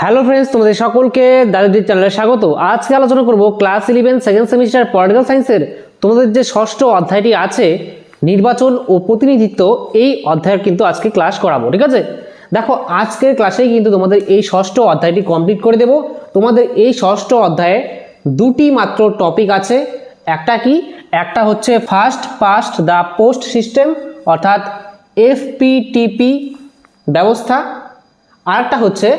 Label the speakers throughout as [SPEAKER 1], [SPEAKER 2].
[SPEAKER 1] Hello friends, তোমাদের সকলকে দাদুদির চ্যানেলে স্বাগত। আজকে আলোচনা করব ক্লাস 11 সেকেন্ড সেমিস্টার পলিটিক্যাল সায়েন্সের তোমাদের যে ষষ্ঠ অধ্যায়টি আছে নির্বাচন ও প্রতিনিধিত্ব, এই অধ্যায়ের কিন্তু আজকে ক্লাস করাবো। ঠিক আছে, দেখো আজকের ক্লাসেই কিন্তু তোমাদের এই ষষ্ঠ অধ্যায়টি কমপ্লিট করে দেব। তোমাদের এই ষষ্ঠ অধ্যায়ে দুটি মাত্র টপিক আছে। একটা হচ্ছে first past the post system অর্থাৎ এফপিটিপি ব্যবস্থা, আর একটা হচ্ছে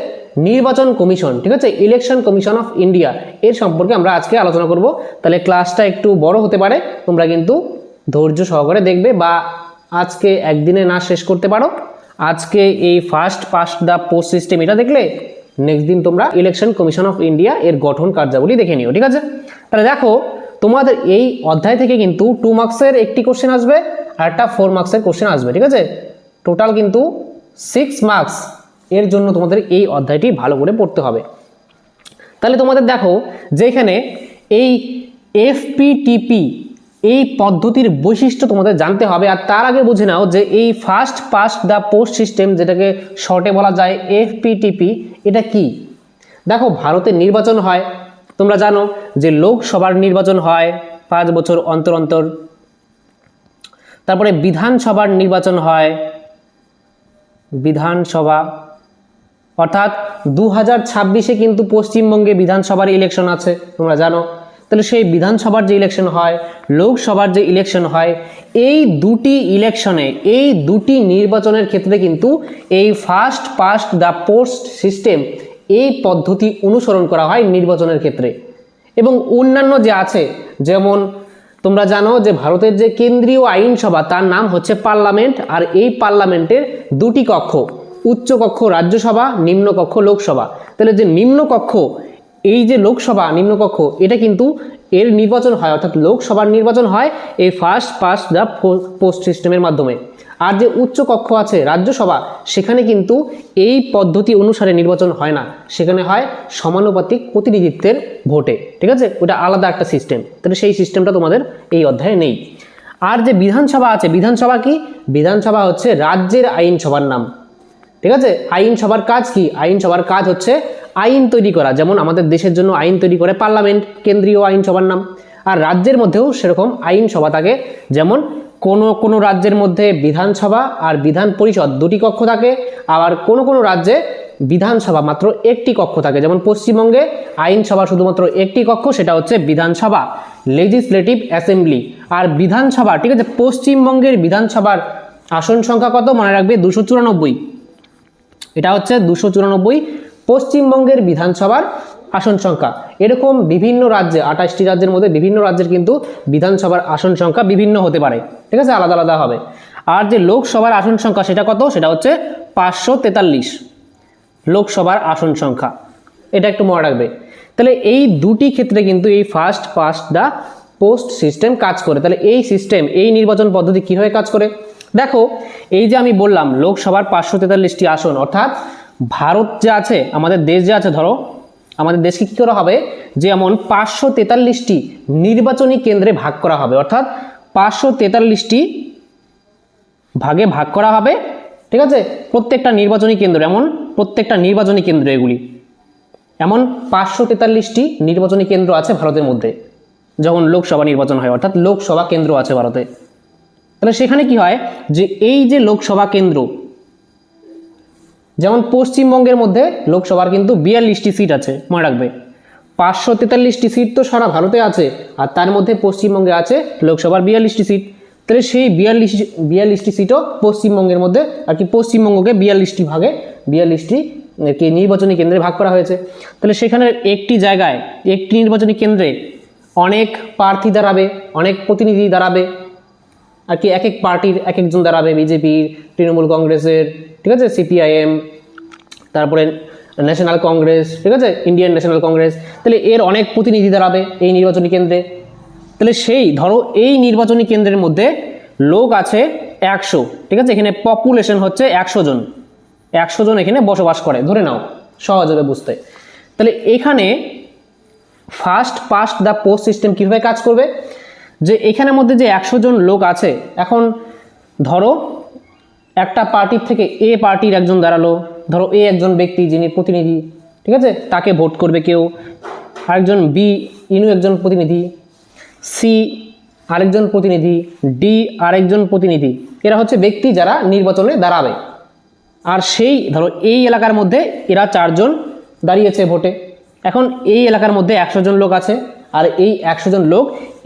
[SPEAKER 1] নির্বাচন কমিশন। ঠিক আছে, ইলেকশন কমিশন অফ ইন্ডিয়া, এর সম্পর্কে আমরা আজকে আলোচনা করব। তাহলে ক্লাসটা একটু বড় হতে পারে, তোমরা কিন্তু ধৈর্য সহকারে দেখবে, বা আজকে একদিনে না শেষ করতে পারো। আজকে এই first past the post system এটা দেখলে নেক্সট দিন তোমরা ইলেকশন কমিশন অফ ইন্ডিয়া এর গঠন কার্যাবলী দেখে নিও। ঠিক আছে, তাহলে দেখো তোমাদের এই অধ্যায় থেকে কিন্তু 2 মার্কসের একটি কোশ্চেন আসবে আর একটা 4 মার্কসের কোশ্চেন আসবে। ঠিক আছে, টোটাল কিন্তু 6 মার্কস। এর জন্য তোমাদের এই অধ্যায়টি ভালো করে পড়তে হবে। তাহলে তোমাদের দেখো যে এখানে এই এফপিটিপি এই পদ্ধতির বৈশিষ্ট্য তোমাদের জানতে হবে। আর তার আগে বুঝে নাও যে এই first past the post system, যেটাকে শর্টে বলা যায় এফপিটিপি, এটা কি। দেখো ভারতের নির্বাচন হয়, তোমরা জানো যে লোকসভার নির্বাচন হয় 5 বছর অন্তর অন্তর। তারপরে বিধানসভার নির্বাচন হয়, বিধানসভা অর্থাৎ 2026-এ কিন্তু পশ্চিমবঙ্গে বিধানসভার ইলেকশন আছে, তোমরা জানো। তাহলে সেই বিধানসভার যে ইলেকশন হয়, লোকসভার যে ইলেকশন হয়, এই দুটি ইলেকশনে, এই দুটি নির্বাচনের ক্ষেত্রে কিন্তু এই first past the post system এই পদ্ধতি অনুসরণ করা হয় নির্বাচনের ক্ষেত্রে। এবং অন্যান্য যে আছে, যেমন তোমরা জানো যে ভারতের যে কেন্দ্রীয় আইনসভা তার নাম হচ্ছে পার্লামেন্ট, আর এই পার্লামেন্টের দুটি কক্ষ, উচ্চ কক্ষ রাজ্যসভা, নিম্ন কক্ষ লোকসভা। তাহলে যে নিম্ন কক্ষ, এই যে লোকসভা নিম্ন কক্ষ, এটা কিন্তু এর নির্বাচন হয়, অর্থাৎ লোকসভার নির্বাচন হয় এই ফার্স্ট পাস্ট দ্য পোস্ট সিস্টেমের মাধ্যমে। আর যে উচ্চ কক্ষ আছে রাজ্যসভা, সেখানে কিন্তু এই পদ্ধতি অনুসারে নির্বাচন হয় না, সেখানে হয় সমানুপাতিক প্রতিনিধিত্বের ভোটে। ঠিক আছে, ওটা আলাদা একটা সিস্টেম। তাহলে সেই সিস্টেমটা তোমাদের এই অধ্যায়ে নেই। আর যে বিধানসভা আছে, বিধানসভা কি? বিধানসভা হচ্ছে রাজ্যের আইনসভার নাম। ঠিক আছে, আইনসভার কাজ কি? আইনসভার কাজ হচ্ছে আইন তৈরি করা, যেমন আমাদের দেশের জন্য আইন তৈরি করে পার্লামেন্ট, কেন্দ্রীয় আইনসভার নাম। আর রাজ্যের মধ্যেও সেরকম আইনসভা থাকে, যেমন কোনো রাজ্যের মধ্যে বিধানসভা আর বিধান পরিষদ দুটি কক্ষ থাকে, আবার কোনো রাজ্যে বিধানসভা মাত্র একটি কক্ষ থাকে, যেমন পশ্চিমবঙ্গে আইনসভা শুধুমাত্র একটি কক্ষ, সেটা হচ্ছে বিধানসভা, লেজিসলেটিভ অ্যাসেম্বলি। আর বিধানসভা, ঠিক আছে, পশ্চিমবঙ্গের বিধানসভার আসন সংখ্যা কত মনে রাখবে? 294। এটা হচ্ছে 294 পশ্চিমবঙ্গের বিধানসভার আসন সংখ্যা। এরকম বিভিন্ন রাজ্যে, 28টি রাজ্যের মধ্যে বিভিন্ন রাজ্যের কিন্তু বিধানসভার আসন সংখ্যা বিভিন্ন হতে পারে। ঠিক আছে, আলাদা আলাদা হবে। আর যে লোকসভার আসন সংখ্যা সেটা কত? সেটা হচ্ছে 543 লোকসভার আসন সংখ্যা। এটা একটু মনে রাখবে। তাহলে এই দুটি ক্ষেত্রে কিন্তু এই first past the post system কাজ করে। তাহলে এই সিস্টেম, এই নির্বাচন পদ্ধতি কীভাবে কাজ করে দেখো। এই যে আমি বললাম লোকসভার 543টি আসন, অর্থাৎ ভারত যে আছে, আমাদের দেশ যে আছে, ধরো আমাদের দেশকে কী করা হবে, যেমন 543টি নির্বাচনী কেন্দ্রে ভাগ করা হবে, অর্থাৎ 543টি ভাগে ভাগ করা হবে। ঠিক আছে, প্রত্যেকটা নির্বাচনী কেন্দ্র, এমন প্রত্যেকটা নির্বাচনী কেন্দ্র, এগুলি এমন 543টি নির্বাচনী কেন্দ্র আছে ভারতের মধ্যে যখন লোকসভা নির্বাচন হয়, অর্থাৎ লোকসভা কেন্দ্র আছে ভারতে। তাহলে সেখানে কি হয় যে এই যে লোকসভা কেন্দ্র, যেমন পশ্চিমবঙ্গের মধ্যে লোকসভার কিন্তু 42টি সিট আছে, মনে রাখবে। 543টি সিট তো সারা ভারতে আছে, আর তার মধ্যে পশ্চিমবঙ্গে আছে লোকসভার 42টি সিট। তাহলে সেই 42টি সিটও পশ্চিমবঙ্গের মধ্যে আর কি, পশ্চিমবঙ্গকে 42টি ভাগে 42টি কি নির্বাচনী কেন্দ্রে ভাগ করা হয়েছে। তাহলে সেখানে একটি জায়গায়, একটি নির্বাচনী কেন্দ্রে অনেক প্রার্থী দাঁড়াবে, অনেক প্রতিনিধি দাঁড়াবে আর কি, এক এক পার্টির এক একজন দাঁড়াবে, বিজেপির, তৃণমূল কংগ্রেসের, ঠিক আছে, সিপিআইএম, তারপরে ন্যাশনাল কংগ্রেস, ঠিক আছে, ইন্ডিয়ান ন্যাশনাল কংগ্রেস। তাহলে এর অনেক প্রতিনিধি দাঁড়াবে এই নির্বাচনী কেন্দ্রে। তাহলে সেই ধরো এই নির্বাচনী কেন্দ্রের মধ্যে লোক আছে 100, ঠিক আছে, এখানে পপুলেশন হচ্ছে 100 জন, 100 জন এখানে বসবাস করে, ধরে নাও, সহজ হবে বুঝতে। তাহলে এখানে first past the post system কীভাবে কাজ করবে, যে এখানের মধ্যে যে 100 জন লোক আছে, এখন ধরো একটা পার্টির থেকে এ পার্টির একজন দাঁড়ালো, ধরো এ একজন ব্যক্তি যিনি প্রতিনিধি, ঠিক আছে, তাকে ভোট করবে কেউ, আরেকজন বি ইনু একজন প্রতিনিধি, সি আরেকজন প্রতিনিধি, ডি আরেকজন প্রতিনিধি। এরা হচ্ছে ব্যক্তি যারা নির্বাচনে দাঁড়াবে। আর সেই ধরো এই এলাকার মধ্যে এরা 4 জন দাঁড়িয়েছে ভোটে। এখন এই এলাকার মধ্যে 100 জন লোক আছে, আর এই 100 জন লোক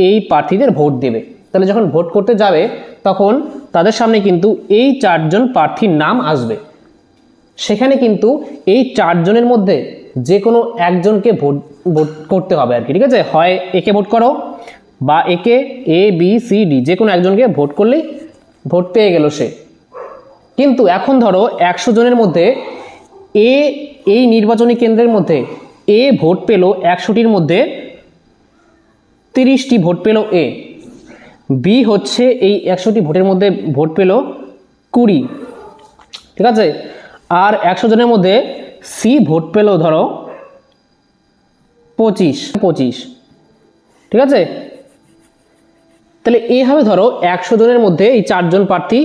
[SPEAKER 1] এই প্রার্থীদের ভোট দেবে। তাহলে যখন ভোট করতে যাবে তখন তাদের সামনে কিন্তু এই 4 জন প্রার্থীর নাম আসবে। সেখানে কিন্তু এই 4 জনের মধ্যে যে কোনো একজনকে ভোট করতে হবে আর কি, ঠিক আছে। হয় একে ভোট করো, বা একে এ বি সি ডি যে কোনো একজনকে ভোট করলেই ভোট পেয়ে গেল সে। কিন্তু এখন ধরো 100 জনের মধ্যে এই নির্বাচনী কেন্দ্রের মধ্যে এ ভোট পেল 100টির মধ্যে 30টি ভোট পেল এ, বি হচ্ছে এই 100টি ভোটের মধ্যে ভোট পেল 20, ঠিক আছে। আর 100 জনের মধ্যে সি ভোট পেল ধরো 25, ঠিক আছে। তাহলে এইভাবে ধরো 100 জনের মধ্যে এই 4 জন প্রার্থী,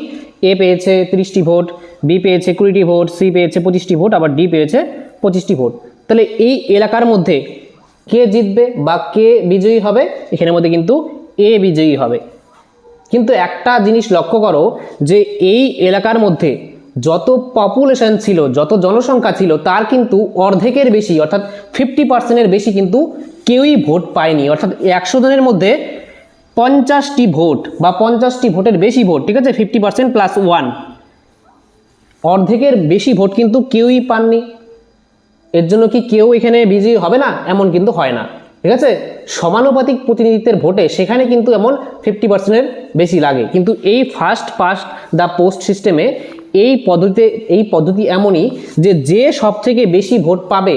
[SPEAKER 1] এ পেয়েছে 30টি ভোট, বি পেয়েছে 20টি ভোট, সি পেয়েছে 25টি ভোট, আবার ডি পেয়েছে 25টি ভোট। তাহলে এই এলাকার মধ্যে কে জিতবে বা কে বিজয়ী হবে? এখানের মধ্যে কিন্তু এ বিজয়ী হবে। কিন্তু একটা জিনিস লক্ষ্য করো যে এই এলাকার মধ্যে যত পপুলেশন ছিল, যত জনসংখ্যা ছিল, তার কিন্তু অর্ধেকের বেশি অর্থাৎ 50%-এর বেশি কিন্তু কেউই ভোট পায়নি। অর্থাৎ 100 জনের মধ্যে 50টি ভোট বা 50টি ভোটের বেশি ভোট, ঠিক আছে, 50% + 1, অর্ধেকের বেশি ভোট কিন্তু কেউই পাননি। এর জন্য কি কেউ এখানে বিজয়ী হবে না? এমন কিন্তু হয় না, ঠিক আছে। সমানুপাতিক প্রতিনিধিত্বের ভোটে সেখানে কিন্তু এমন 50%-এর বেশি লাগে। কিন্তু এই ফার্স্ট পাস্ট দ্য পোস্ট সিস্টেমে এই পদ্ধতি এমনই যে সব থেকে বেশি ভোট পাবে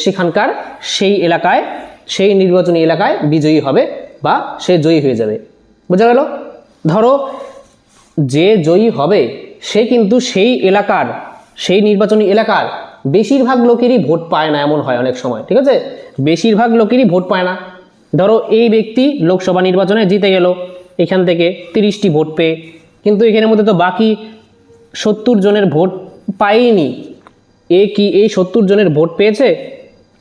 [SPEAKER 1] সেখানকার সেই এলাকায়, সেই নির্বাচনী এলাকায় বিজয়ী হবে বা সে জয়ী হয়ে যাবে। বোঝা গেল? ধরো যে জয়ী হবে সে কিন্তু সেই এলাকার, সেই নির্বাচনী এলাকার বেশিরভাগ লোকেরই ভোট পায় না, এমন হয় অনেক সময়, ঠিক আছে। বেশিরভাগ লোকেরই ভোট পায় না। ধরো এই ব্যক্তি লোকসভা নির্বাচনে জিতে গেল এখান থেকে 30টি ভোট পেয়ে, কিন্তু এখানের মধ্যে তো বাকি 70 জনের ভোট পায়নি। এ কি এই 70 জনের ভোট পেয়েছে?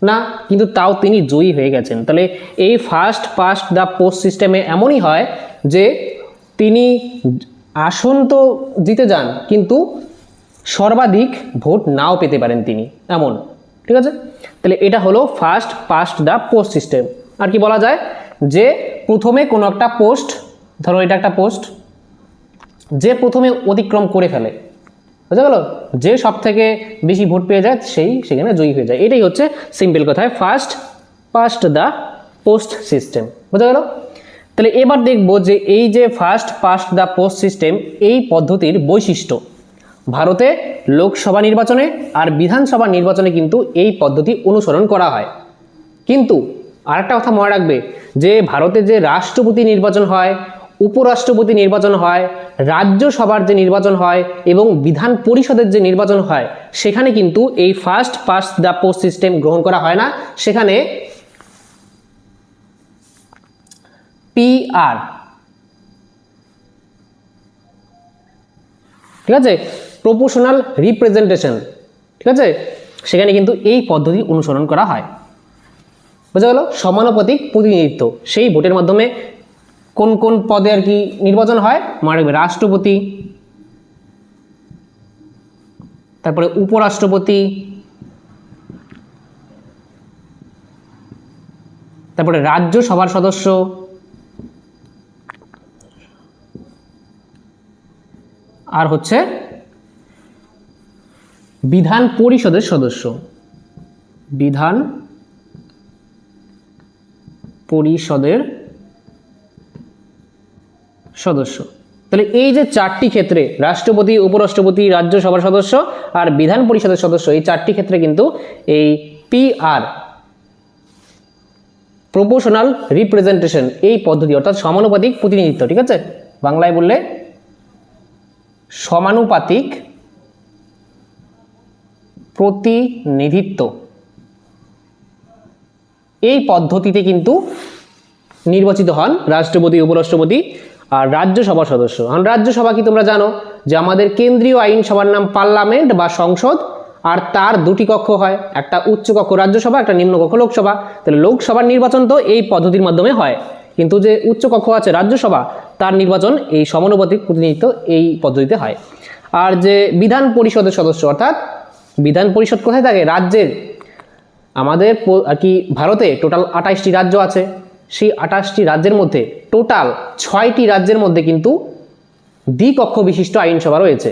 [SPEAKER 1] না, কিন্তু তাও তিনি জয়ী হয়ে গেছেন। তাহলে এই ফার্স্ট পাস্ট দ্য পোস্ট সিস্টেমে এমনই হয় যে তিনি আসন তো জিতে যান, কিন্তু সর্বাধিক ভোট নাও পেতে পারেন তিনি, এমন, ঠিক আছে। তাহলে এটা হলো first past the post system. আর কি বলা যায় যে প্রথমে কোনো একটা পোস্ট, ধরো এটা একটা পোস্ট, যে প্রথমে অতিক্রম করে ফেলে, বুঝা গেল, যে সব থেকে বেশি ভোট পেয়ে যায় সেই সেখানে জয়ী হয়ে যায়। এটাই হচ্ছে সিম্পল কথায় first past the post system. বোঝা গেল? তাহলে এবার দেখব যে এই যে first past the post system, এই পদ্ধতির বৈশিষ্ট্য। ভারতে লোকসভা নির্বাচনে আর বিধানসভা নির্বাচনে কিন্তু এই পদ্ধতি অনুসরণ করা হয়। কিন্তু আরেকটা কথা মনে রাখবে যে ভারতে যে রাষ্ট্রপতি নির্বাচন হয়, উপরাষ্ট্রপতি নির্বাচন হয়, রাজ্যসভার যে নির্বাচন হয় এবং বিধান পরিষদের যে নির্বাচন হয়, সেখানে কিন্তু এই first past the post system গ্রহণ করা হয় না। সেখানে PR, ঠিক আছে, প্রপোর্শনাল রিপ্রেজেন্টেশন, ঠিক আছে, সেখানে কিন্তু এই পদ্ধতি অনুসরণ করা হয়। বোঝা গেল? সমানুপাতিক প্রতিনিধিত্ব, সেই ভোটের মাধ্যমে কোন কোন পদে আর কি নির্বাচন হয় মনে রাখবে, রাষ্ট্রপতি, তারপরে উপরাষ্ট্রপতি, তারপরে রাজ্যসভার সদস্য, আর হচ্ছে বিধান পরিষদের সদস্য, বিধান পরিষদের সদস্য। তাহলে এই যে চারটি ক্ষেত্রে, রাষ্ট্রপতি, উপরাষ্ট্রপতি, রাজ্যসভার সদস্য আর বিধান পরিষদের সদস্য, এই চারটি ক্ষেত্রে কিন্তু এই PR, প্রপোর্শনাল রিপ্রেজেন্টেশন, এই পদ্ধতি অর্থাৎ সমানুপাতিক প্রতিনিধিত্ব, ঠিক আছে, বাংলায় বললে সমানুপাতিক প্রতিনিধিত্ব, এই পদ্ধতিতে কিন্তু নির্বাচিত হন রাষ্ট্রপতি, উপরাষ্ট্রপতি আর রাজ্যসভার সদস্য। এখন রাজ্যসভা কি তোমরা জানো যে আমাদের কেন্দ্রীয় আইনসভার নাম পার্লামেন্ট বা সংসদ, আর তার দুটি কক্ষ হয়, একটা উচ্চ কক্ষ রাজ্যসভা, একটা নিম্ন কক্ষ লোকসভা। তাহলে লোকসভার নির্বাচন তো এই পদ্ধতির মাধ্যমে হয়, কিন্তু যে উচ্চ কক্ষ আছে রাজ্যসভা, তার নির্বাচন এই সমানুপাতিক প্রতিনিধিত্ব এই পদ্ধতিতে হয়। আর যে বিধান পরিষদের সদস্য, অর্থাৎ বিধান পরিষদ কোথায় থাকে? রাজ্যের। আমাদের আর কি ভারতে টোটাল 28টি রাজ্য আছে, সেই 28টি রাজ্যের মধ্যে টোটাল 6টি রাজ্যের মধ্যে কিন্তু দ্বিকক্ষ বিশিষ্ট আইনসভা রয়েছে।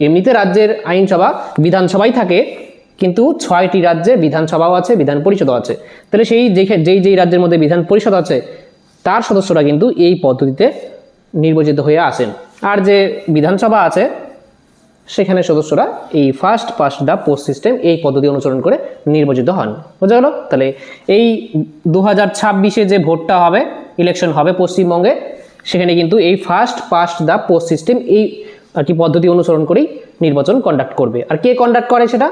[SPEAKER 1] এমনিতে রাজ্যের আইনসভা বিধানসভাই থাকে, কিন্তু 6টি রাজ্যে বিধানসভাও আছে, বিধান পরিষদও আছে। তাহলে সেই যেই রাজ্যের মধ্যে বিধান পরিষদ আছে তার সদস্যরা কিন্তু এই পদ্ধতিতে নির্বাচিত হয়ে আসেন। আর যে বিধানসভা আছে সেখানে সদস্যরা এই first past the post system এই পদ্ধতি অনুসরণ করে নির্বাচিত হন। বোঝা গেল? তাহলে এই 2026-এ যে ভোটটা হবে, ইলেকশন হবে পশ্চিমবঙ্গে, সেখানে কিন্তু এই first past the post system এই আর কি পদ্ধতি অনুসরণ করেই নির্বাচন কন্ডাক্ট করবে। আর কে কন্ডাক্ট করে সেটা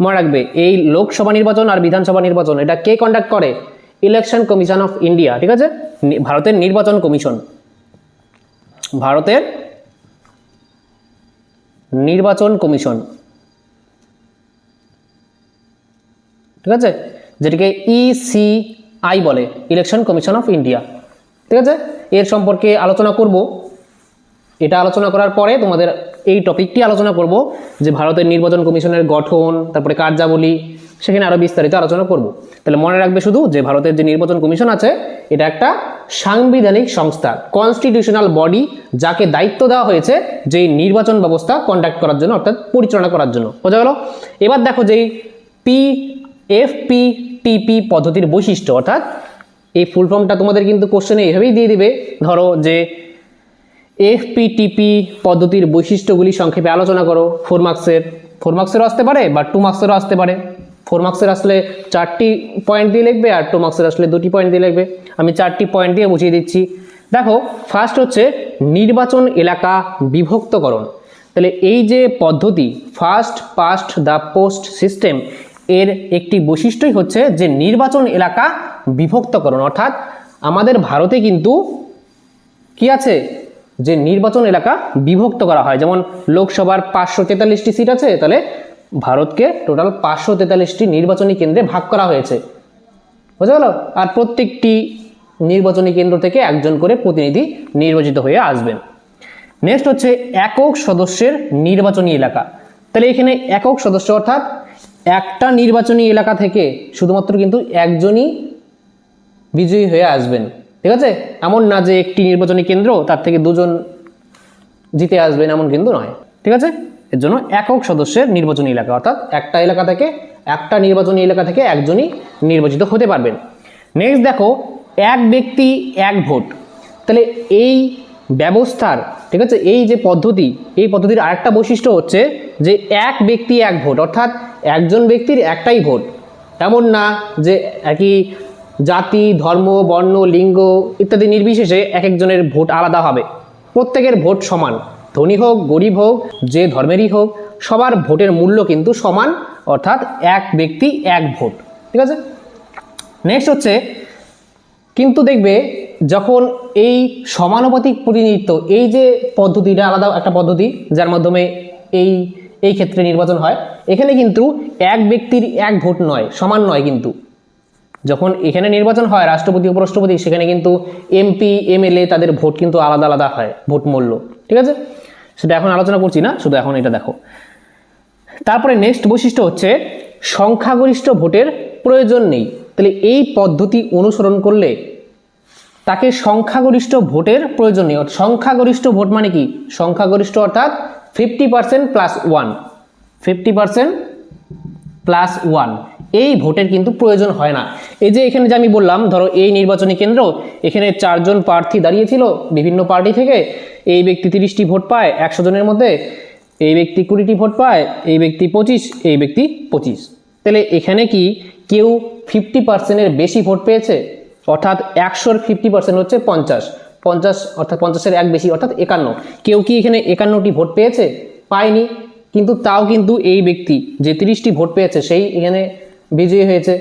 [SPEAKER 1] মনে রাখবে, এই লোকসভা নির্বাচন আর বিধানসভা নির্বাচন এটা কে কন্ডাক্ট করে? ইলেকশন কমিশন অফ ইন্ডিয়া, ঠিক আছে? ভারতের নির্বাচন কমিশন, ভারতের নির্বাচন কমিশন, ঠিক আছে, যেটাকে ECI বলে, ইলেকশন কমিশন অফ ইন্ডিয়া। ঠিক আছে, এর সম্পর্কে আলোচনা করব। এটা আলোচনা করার পরে তোমাদের এই টপিকটি আলোচনা করব যে ভারতের নির্বাচন কমিশনের গঠন, তারপরে কার্যাবলী, সেখানে আরও বিস্তারিত আলোচনা করব। তাহলে মনে রাখবে শুধু যে ভারতের যে নির্বাচন কমিশন আছে এটা একটা সাংবিধানিক সংস্থা, কনস্টিটিউশনাল বডি, যাকে দায়িত্ব দেওয়া হয়েছে যে নির্বাচন ব্যবস্থা কন্ডাক্ট করার জন্য, অর্থাৎ পরিচালনা করার জন্য। বোঝা গেল? এবার দেখো যে PFPTP পদ্ধতির বৈশিষ্ট্য, অর্থাৎ এই ফুল ফর্মটা তোমাদের কিন্তু কোশ্চেনে এভাবেই দিয়ে দিবে। ধরো যে FPTP পদ্ধতির বৈশিষ্ট্যগুলি সংক্ষেপে আলোচনা করো। 4 মার্কসেরও আসতে পারে বা 2 মার্কসেরও আসতে পারে। 4 মার্কসের আসলে 4টি পয়েন্ট দিয়ে লিখবে, আর 2 মার্কসের আসলে 2টি পয়েন্ট দিয়ে লিখবে। আমি 4টি পয়েন্ট দিয়ে বুঝিয়ে দিচ্ছি। দেখো, ফার্স্ট হচ্ছে নির্বাচন এলাকা বিভক্তকরণ। তাহলে এই যে পদ্ধতি first past the post system, এর একটি বৈশিষ্ট্যই হচ্ছে যে নির্বাচন এলাকা বিভক্তকরণ। অর্থাৎ আমাদের ভারতে কিন্তু কি আছে, যে নির্বাচন এলাকা বিভক্ত করা হয়। যেমন লোকসভার 543টি সিট আছে, তাহলে ভারতকে টোটাল 543টি নির্বাচনী কেন্দ্রে ভাগ করা হয়েছে। বুঝা গেল? আর প্রত্যেকটি নির্বাচনী কেন্দ্র থেকে একজন করে প্রতিনিধি নির্বাচিত হয়ে আসবেন। নেক্সট হচ্ছে একক সদস্যের নির্বাচনী এলাকা। তাহলে এখানে একক সদস্য অর্থাৎ একটা নির্বাচনী এলাকা থেকে শুধুমাত্র কিন্তু একজনই বিজয়ী হয়ে আসবেন। ঠিক আছে, এমন না যে একটি নির্বাচনী কেন্দ্র তার থেকে দুজন জিতে আসবেন, এমন কিন্তু নয়। ঠিক আছে, এর জন্য একক সদস্যের নির্বাচনী এলাকা, অর্থাৎ একটা নির্বাচনী এলাকা থেকে একজনই নির্বাচিত হতে পারবেন। নেক্সট দেখো, এক ব্যক্তি এক ভোট। তাহলে এই ব্যবস্থার, ঠিক আছে, এই যে পদ্ধতি, এই পদ্ধতির আরেকটা বৈশিষ্ট্য হচ্ছে যে এক ব্যক্তি এক ভোট, অর্থাৎ একজন ব্যক্তির একটাই ভোট। এমন না যে একই জাতি, ধর্ম, বর্ণ, লিঙ্গ ইত্যাদি নির্বিশেষে এক একজনের ভোট আলাদা হবে। প্রত্যেকের ভোট সমান, ধনী হোক গরিব হোক, যে ধর্মেরই হোক, সবার ভোটের মূল্য কিন্তু সমান, অর্থাৎ এক ব্যক্তি এক ভোট। ঠিক আছে, নেক্সট হচ্ছে, কিন্তু দেখবে যখন এই সমানুপাতিক প্রতিনিধিত্ব, এই যে পদ্ধতিটা আলাদা একটা পদ্ধতি যার মাধ্যমে এই ক্ষেত্রে নির্বাচন হয়, এখানে কিন্তু এক ব্যক্তির এক ভোট নয়, সমান নয়। কিন্তু যখন এখানে নির্বাচন হয় রাষ্ট্রপতি উপরাষ্ট্রপতি, সেখানে কিন্তু MP MLA তাদের ভোট কিন্তু আলাদা আলাদা হয়, ভোট মূল্য। ঠিক আছে, সেটা এখন আলোচনা করছি না, শুধু এখন এটা দেখো। তারপরে নেক্সট বৈশিষ্ট্য হচ্ছে সংখ্যাগরিষ্ঠ ভোটের প্রয়োজন নেই। তাহলে এই পদ্ধতি অনুসরণ করলে তাকে সংখ্যাগরিষ্ঠ ভোটের প্রয়োজন নেই। সংখ্যাগরিষ্ঠ ভোট মানে কি? সংখ্যাগরিষ্ঠ অর্থাৎ 50% + 1, 50% + 1 এই ভোটের কিন্তু প্রয়োজন হয় না। এই যে এখানে যে আমি বললাম, ধরো এই নির্বাচনী কেন্দ্র, এখানে 4 জন প্রার্থী দাঁড়িয়েছিল বিভিন্ন পার্টি থেকে, এই ব্যক্তি 30টি ভোট পায় 100 জনের মধ্যে, এই ব্যক্তি 20টি ভোট পায়, এই ব্যক্তি 25, এই ব্যক্তি 25। তাহলে এখানে কি কেউ 50%-এর বেশি ভোট পেয়েছে? অর্থাৎ 100-র 50% হচ্ছে 50, অর্থাৎ 50-এর এক বেশি অর্থাৎ 51। কেউ কি এখানে 51টি ভোট পেয়েছে? পায়নি। কিন্তু তাও কিন্তু এই ব্যক্তি যে 30টি ভোট পেয়েছে সেই এখানে বিজয়ী হয়েছে।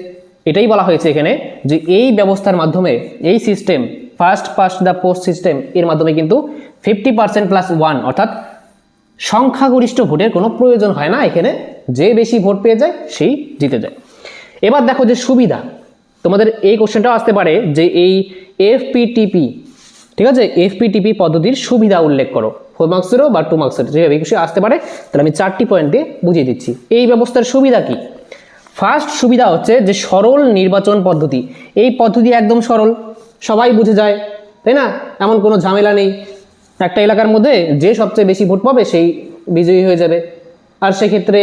[SPEAKER 1] এটাই বলা হয়েছে এখানে যে এই ব্যবস্থার মাধ্যমে, এই system first past the post system, এর মাধ্যমে কিন্তু 50% + 1 অর্থাৎ সংখ্যাগরিষ্ঠ ভোটের কোনো প্রয়োজন হয় না এখানে যে বেশি ভোট পেয়ে যায় সেই জিতে যায়। এবার দেখো যে সুবিধা, তোমাদের এই কোশ্চেনটাও আসতে পারে যে এই এফপিটিপি, ঠিক আছে, এফপিটিপি পদ্ধতির সুবিধা উল্লেখ করো, 4 মার্কসেরও বা 2 মার্কসের যেভাবে কিছু আসতে পারে। তাহলে আমি 4টি পয়েন্ট দিয়ে বুঝিয়ে দিচ্ছি এই ব্যবস্থার সুবিধা কি। ফার্স্ট সুবিধা হচ্ছে যে সরল নির্বাচন পদ্ধতি। এই পদ্ধতি একদম সরল, সবাই বুঝে যায়, তাই না, এমন কোনো ঝামেলা নেই। একটা এলাকার মধ্যে যে সবচেয়ে বেশি ভোট পাবে সেই বিজয়ী হয়ে যাবে, আর সেক্ষেত্রে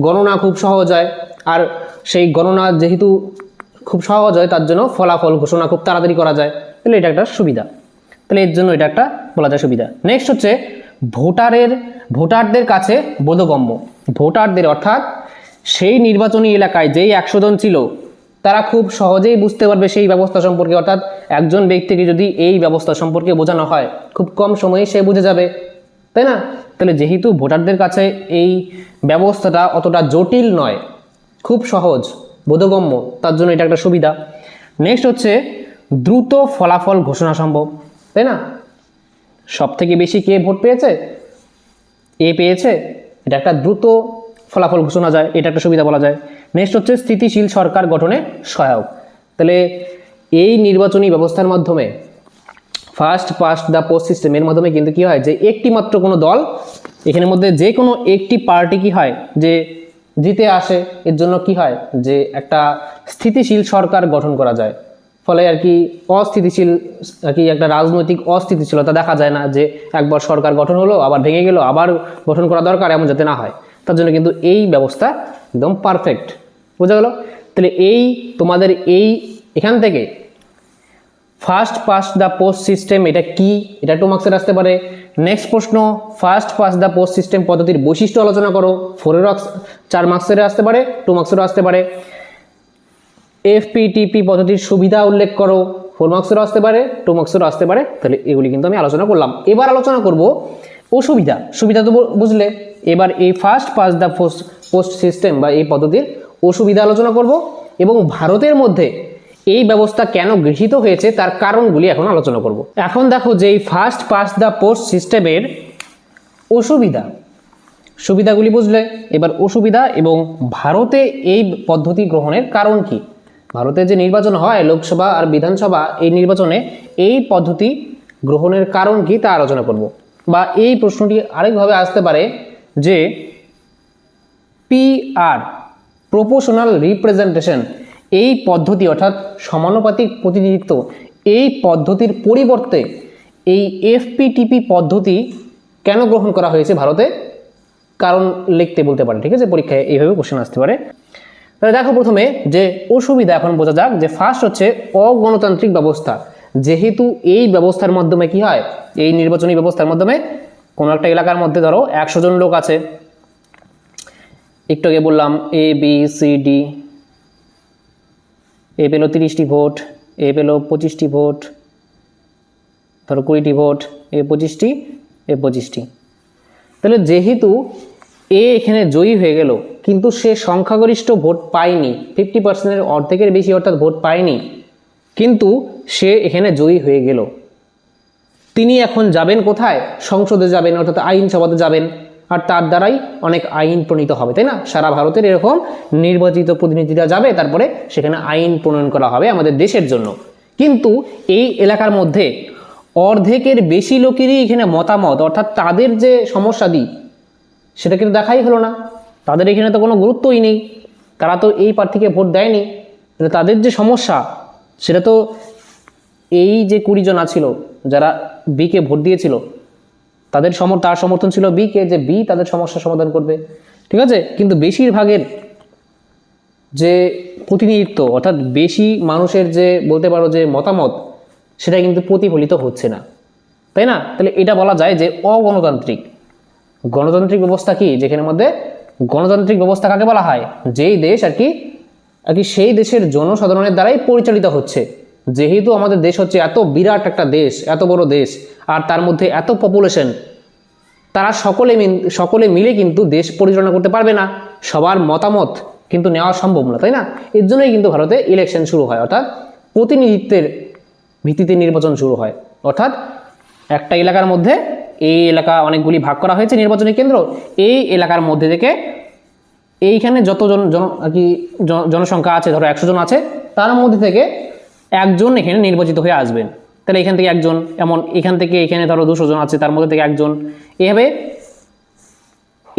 [SPEAKER 1] গণনা খুব সহজ হয়, আর সেই গণনা যেহেতু খুব সহজ হয় তার জন্য ফলাফল ঘোষণা খুব তাড়াতাড়ি করা যায়। তাহলে এটা একটা সুবিধা, তাহলে এর জন্য এটা একটা বলা যায় সুবিধা। নেক্সট হচ্ছে ভোটারদের কাছে বোধগম্য। ভোটারদের অর্থাৎ সেই নির্বাচনী এলাকায় যেই 100 জন ছিল তারা খুব সহজেই বুঝতে পারবে সেই ব্যবস্থা সম্পর্কে, অর্থাৎ একজন ব্যক্তিকে যদি এই ব্যবস্থা সম্পর্কে বোঝানো হয় খুব কম সময়ে সে বুঝে যাবে, তাই না। তাহলে যেহেতু ভোটারদের কাছে এই ব্যবস্থাটা অতটা জটিল নয়, খুব সহজ বোধগম্য, তার জন্য এটা একটা সুবিধা। নেক্সট হচ্ছে দ্রুত ফলাফল ঘোষণা সম্ভব, তাই না। সব থেকে বেশি কে ভোট পেয়েছে, এ পেয়েছে, এটা একটা দ্রুত ফলাফল ঘোষণা যায়, এটা একটা সুবিধা বলা যায়। নেক্সট হচ্ছে স্থিতিশীল সরকার গঠনে সহায়ক। তাহলে এই নির্বাচনী ব্যবস্থার মাধ্যমে ফার্স্ট পাস্ট দ্য পোস্ট সিস্টেমের মাধ্যমে কিন্তু কি হয় যে একটি মাত্র কোনো দল, এখানের মধ্যে যে কোনো একটি পার্টি কি হয় যে জিতে আসে, এর জন্য কি হয় যে একটা স্থিতিশীল সরকার গঠন করা যায়। ফলে আর কি অস্থিতিশীল আর কি একটা রাজনৈতিক অস্থিতিশীলতা দেখা যায় না, যে একবার সরকার গঠন হলো আবার ভেঙে গেল আবার গঠন করা দরকার, এমন যাতে না হয়। তার জন্য কিন্তু এই ব্যবস্থা একদম পারফেক্ট, বোঝা গেল। তাহলে এই তোমাদের এই এখান থেকে first past the post system এটা কি, এটা 2 মার্কসের আসতে পারে। নেক্সট প্রশ্ন, first past the post system পদ্ধতির বৈশিষ্ট্য আলোচনা করো, 4 মার্কসের আসতে পারে, 2 মার্কসেরও আসতে পারে। এফপিটিপি পদ্ধতির সুবিধা উল্লেখ করো, 4 মার্কসেরও আসতে পারে, 2 মার্কসেরও আসতে পারে। তাহলে এগুলি কিন্তু আমি আলোচনা করলাম। এবার আলোচনা করব অসুবিধা। সুবিধা তো বুঝলে, এবার এই first past the post system বা এই পদ্ধতির অসুবিধা আলোচনা করব, এবং ভারতের মধ্যে এই ব্যবস্থা কেন গৃহীত হয়েছে তার কারণগুলি এখন আলোচনা করব। এখন দেখো যে এই ফার্স্ট পাস্ট দ্য পোস্ট সিস্টেমের অসুবিধা, সুবিধাগুলি বুঝলে, এবার অসুবিধা এবং ভারতে এই পদ্ধতি গ্রহণের কারণ কি। ভারতে যে নির্বাচন হয় লোকসভা আর বিধানসভা, এই নির্বাচনে এই পদ্ধতি গ্রহণের কারণ কি তা আলোচনা করব। বা এই প্রশ্নটি আরেকভাবে আসতে পারে যে পিআর, প্রপোর্শনাল রিপ্রেজেন্টেশন, এই পদ্ধতি অর্থাৎ সমানুপাতিক প্রতিনিধিত্ব, এই পদ্ধতির পরিবর্তে এই এফপিটিপি পদ্ধতি কেন গ্রহণ করা হয়েছে ভারতে, কারণ লিখতে বলতে পারে, ঠিক আছে, পরীক্ষায় এইভাবে কোশ্চেন আসতে পারে। তাহলে দেখো প্রথমে যে অসুবিধা এখন বোঝা যাক। যে ফার্স্ট হচ্ছে অগণতান্ত্রিক ব্যবস্থা। যেহেতু এই ব্যবস্থার মাধ্যমে কি হয়, এই নির্বাচনী ব্যবস্থার মাধ্যমে কোনো একটা এলাকার মধ্যে ধরো 100 জন লোক আছে, একটু আগে বললাম এ বি সি ডি, এ পেলো 30টি ভোট, এ পেলো 25টি ভোট, ধরো 20টি ভোট, এ 25টি, এ 25টি। তাহলে যেহেতু এ এখানে জয়ী হয়ে গেল, কিন্তু সে সংখ্যাগরিষ্ঠ ভোট পায়নি, 50%-এর অর্ধেকের বেশি অর্থাৎ ভোট পায়নি, কিন্তু সে এখানে জয়ী হয়ে গেল। তিনি এখন যাবেন কোথায়, সংসদে যাবেন, অর্থাৎ আইনসভাতে যাবেন, আর তার দ্বারাই অনেক আইন প্রণীত হবে, তাই না। সারা ভারতের এরকম নির্বাচিত প্রতিনিধিরা যাবে, তারপরে সেখানে আইন প্রণয়ন করা হবে আমাদের দেশের জন্য। কিন্তু এই এলাকার মধ্যে অর্ধেকের বেশি লোকেরই এখানে মতামত, অর্থাৎ তাদের যে সমস্যাদি সেটা কিন্তু দেখাই হলো না, তাদের এখানে তো কোনো গুরুত্বই নেই, তারা তো এই প্রার্থীকে ভোট দেয়নি। তাদের যে সমস্যা সেটা তো এই যে 20 জন ছিল যারা বিকে ভোট দিয়েছিল, তার সমর্থন ছিল বিকে, যে বি তাদের সমস্যার সমাধান করবে, ঠিক আছে। কিন্তু বেশিরভাগের যে প্রতিনিধিত্ব অর্থাৎ বেশি মানুষের যে বলতে পারো যে মতামত, সেটা কিন্তু প্রতিফলিত হচ্ছে না, তাই না। তাহলে এটা বলা যায় যে অগণতান্ত্রিক। গণতান্ত্রিক ব্যবস্থা কি, যেখানের মধ্যে গণতান্ত্রিক ব্যবস্থা কাকে বলা হয়, যেই দেশ আর কি সেই দেশের জনসাধারণের দ্বারাই পরিচালিত হচ্ছে। যেহেতু আমাদের দেশ হচ্ছে এত বিরাট একটা দেশ, এত বড় দেশ, আর তার মধ্যে এত পপুলেশন, তারা সকলে মিলে কিন্তু দেশ পরিচালনা করতে পারবে না, সবার মতামত কিন্তু নেওয়া সম্ভব না, তাই না। এর জন্যই কিন্তু ভারতে ইলেকশন শুরু হয়, অর্থাৎ প্রতিনিধিত্বের ভিত্তিতে নির্বাচন শুরু হয়। অর্থাৎ একটা এলাকার মধ্যে, এই এলাকা অনেকগুলি ভাগ করা হয়েছে নির্বাচনী কেন্দ্র, এই এলাকার মধ্যে থেকে এইখানে যতজন আর কি জনসংখ্যা আছে, ধরো 100 জন আছে, তার মধ্যে থেকে একজন এখানে নির্বাচিত হয়ে আসবেন। তাহলে এখান থেকে একজন, এমন এখান থেকে এখানে ধরো 200 জন আছে, তার মধ্যে থেকে একজন। এভাবে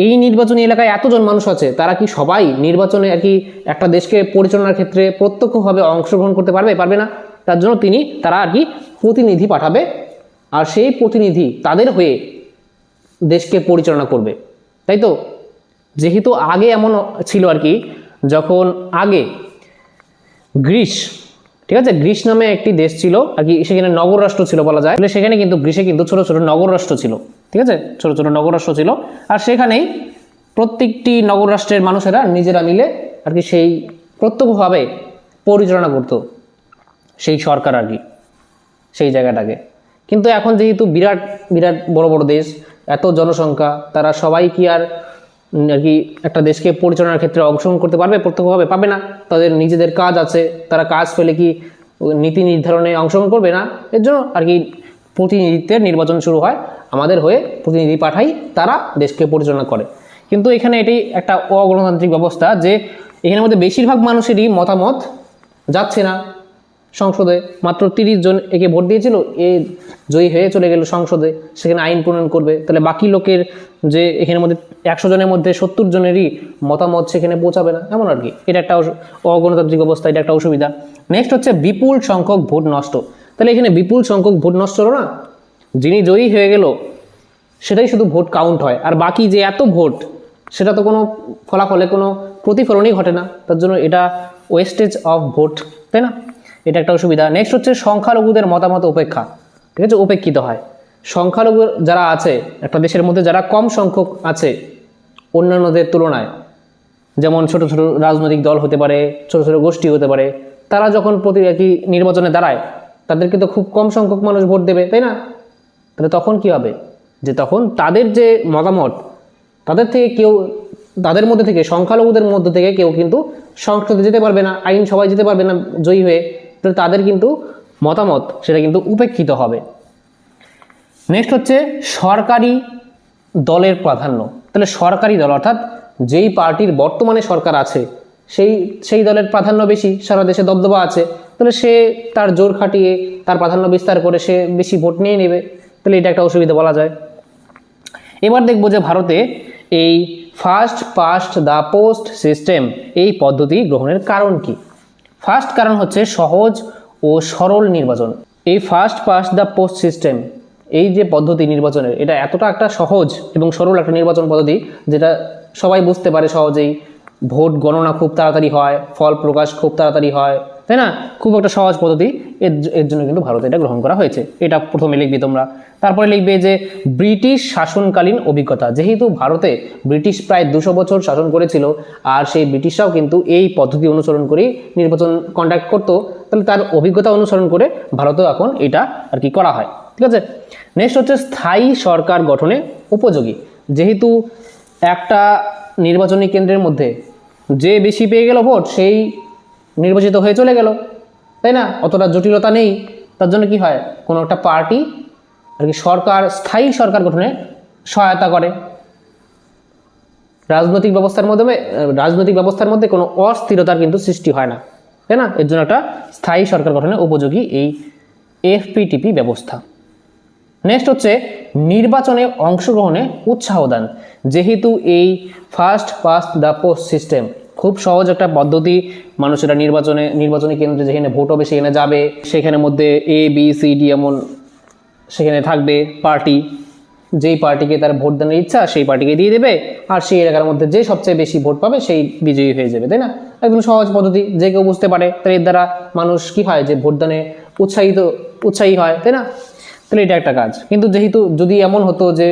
[SPEAKER 1] এই নির্বাচনী এলাকায় এতজন মানুষ আছে, তারা কি সবাই নির্বাচনে আর কি একটা দেশকে পরিচালনার ক্ষেত্রে প্রত্যক্ষভাবে অংশগ্রহণ করতে পারবে? পারবে না। তার জন্য তারা আর কি প্রতিনিধি পাঠাবে, আর সেই প্রতিনিধি তাদের হয়ে দেশকে পরিচালনা করবে, তাই তো? যেহেতু আগে এমন ছিল আর কি, যখন আগে গ্রিস, ঠিক আছে, গ্রিস নামে একটি দেশ ছিল আর কি, সেখানে নগর রাষ্ট্র ছিল বলা যায়। সেখানে কিন্তু গ্রিসে কিন্তু ছোট ছোট নগর রাষ্ট্র ছিল, ঠিক আছে, ছোট ছোট নগর রাষ্ট্র ছিল। আর সেখানেই প্রত্যেকটি নগর রাষ্ট্রের মানুষেরা নিজেরা মিলে আর কি সেই প্রত্যক্ষভাবে পরিচালনা করতো সেই সরকার আর কি, সেই জায়গাটাকে। কিন্তু এখন যেহেতু বিরাট বিরাট বড় বড় দেশ, এত জনসংখ্যা, তারা সবাই কি আর কি একটা দেশকে পরিচালনার ক্ষেত্রে অংশগ্রহণ করতে পারবে? প্রত্যক্ষভাবে পাবে না। তাদের নিজেদের কাজ আছে, তারা কাজ ফেলে কি নীতি নির্ধারণে অংশগ্রহণ করবে না? এর জন্য আর কি প্রতিনিধিত্বের নির্বাচন শুরু হয়, আমাদের হয়ে প্রতিনিধি পাঠাই, তারা দেশকে পরিচালনা করে। কিন্তু এখানে এটি একটা অগণতান্ত্রিক ব্যবস্থা, যে এখানের মধ্যে বেশিরভাগ মানুষেরই মতামত যাচ্ছে না সংসদে। মাত্র 30 জন একে ভোট দিয়েছিল, এ জয়ী হয়ে চলে গেল সংসদে, সেখানে আইন প্রণয়ন করবে। তাহলে বাকি লোকের যে এখানের মধ্যে 100 জনের মধ্যে 70 জনেরই মতামত সেখানে পৌঁছাবে না, এমন আর কি। এটা একটা অগণতান্ত্রিক অবস্থা, এটা একটা অসুবিধা। নেক্সট হচ্ছে বিপুল সংখ্যক ভোট নষ্ট। তাহলে এখানে বিপুল সংখ্যক ভোট নষ্ট হলো না, যিনি জয়ী হয়ে গেল সেটাই শুধু ভোট কাউন্ট হয়, আর বাকি যে এত ভোট, সেটা তো কোনো ফলাফলে কোনো প্রতিফলনই ঘটে না। তার জন্য এটা ওয়েস্টেজ অফ ভোট, তাই না? এটা একটা অসুবিধা। নেক্সট হচ্ছে সংখ্যালঘুদের মতামত উপেক্ষা, ঠিক আছে, উপেক্ষিত হয়। সংখ্যালঘু যারা আছে একটা দেশের মধ্যে, যারা কম সংখ্যক আছে অন্যান্যদের তুলনায়, যেমন ছোট ছোট রাজনৈতিক দল হতে পারে, ছোট ছোট গোষ্ঠী হতে পারে, তারা যখন কি নির্বাচনে দাঁড়ায়, তাদেরকে তো খুব কম সংখ্যক মানুষ ভোট দেবে, তাই না? তাহলে তখন কি হবে, যে তখন তাদের যে মতামত, তাদের থেকে কেউ, তাদের মধ্যে থেকে, সংখ্যালঘুদের মধ্যে থেকে কেউ কিন্তু সংসদে যেতে পারবে না, আইন সবাই যেতে পারবে না জয়ী হয়ে, তাহলে তাদের কিন্তু মতামত সেটা কিন্তু উপেক্ষিত হবে। নেক্সট হচ্ছে সরকারি দলের প্রাধান্য। তাহলে সরকারি দল অর্থাৎ যেই পার্টির বর্তমানে সরকার আছে, সেই দলের প্রাধান্য বেশি, সারা দেশে দবদবা আছে, তাহলে সে তার জোর খাটিয়ে তার প্রাধান্য বিস্তার করে সে বেশি ভোট নিয়ে নেবে। তাহলে এটা একটা অসুবিধা বলা যায়। এবার দেখব যে ভারতে এই first past the post system, এই পদ্ধতি গ্রহণের কারণ কি? ফার্স্ট কারণ হচ্ছে সহজ ও সরল নির্বাচন। এই first past the post system, এই যে পদ্ধতি নির্বাচনের, এটা এতটা একটা সহজ এবং সরল একটা নির্বাচন পদ্ধতি, যেটা সবাই বুঝতে পারে সহজেই। ভোট গণনা খুব তাড়াতাড়ি হয়, ফল প্রকাশ খুব তাড়াতাড়ি হয়, তাই না? খুব একটা সহজ পদ্ধতি, এর জন্য কিন্তু ভারতে এটা গ্রহণ করা হয়েছে। এটা প্রথমে লিখবে তোমরা। তারপরে লিখবে যে ব্রিটিশ শাসনকালীন অভিজ্ঞতা। যেহেতু ভারতে ব্রিটিশ প্রায় 200 বছর শাসন করেছিল, আর সেই ব্রিটিশরাও কিন্তু এই পদ্ধতি অনুসরণ করেই নির্বাচন কন্ডাক্ট করতো, তাহলে তার অভিজ্ঞতা অনুসরণ করে ভারতেও এখন এটা আর কি করা হয়, ঠিক আছে? নেক্সট হচ্ছে স্থায়ী সরকার গঠনে উপযোগী। যেহেতু একটা নির্বাচনী কেন্দ্রের মধ্যে যে বেশি পেয়ে গেল ভোট, সেই নির্বাচিত হয়ে চলে গেল, তাই না? অতটা জটিলতা নেই। তার জন্য কি হয়, কোনো একটা পার্টি আর কি সরকার, স্থায়ী সরকার গঠনে সহায়তা করে। রাজনৈতিক ব্যবস্থার মধ্যে কোনো অস্থিরতার কিন্তু সৃষ্টি হয় না, তাই না? এর জন্য একটা স্থায়ী সরকার গঠনে উপযোগী এই এফপিটিপি ব্যবস্থা। নেক্সট হচ্ছে নির্বাচনে অংশগ্রহণে উৎসাহ দান। যেহেতু এই first past the post system খুব সহজ একটা পদ্ধতি, মানুষেরা নির্বাচনী কেন্দ্রে যেখানে ভোট হবে সেখানে যাবে, সেখানের মধ্যে ABCD এমন সেখানে থাকবে পার্টি, যেই পার্টিকে তার ভোট দানের ইচ্ছা সেই পার্টিকে দিয়ে দেবে, আর সেই এলাকার মধ্যে যে সবচেয়ে বেশি ভোট পাবে সেই বিজয়ী হয়ে যাবে, তাই না? একদম সহজ পদ্ধতি, যে কেউ বুঝতে পারে। তাহলে এর দ্বারা মানুষ কি হয়, যে ভোটদানে উৎসাহী হয়, তাই না? তাহলে এটা একটা কাজ। কিন্তু যদি এমন হতো যে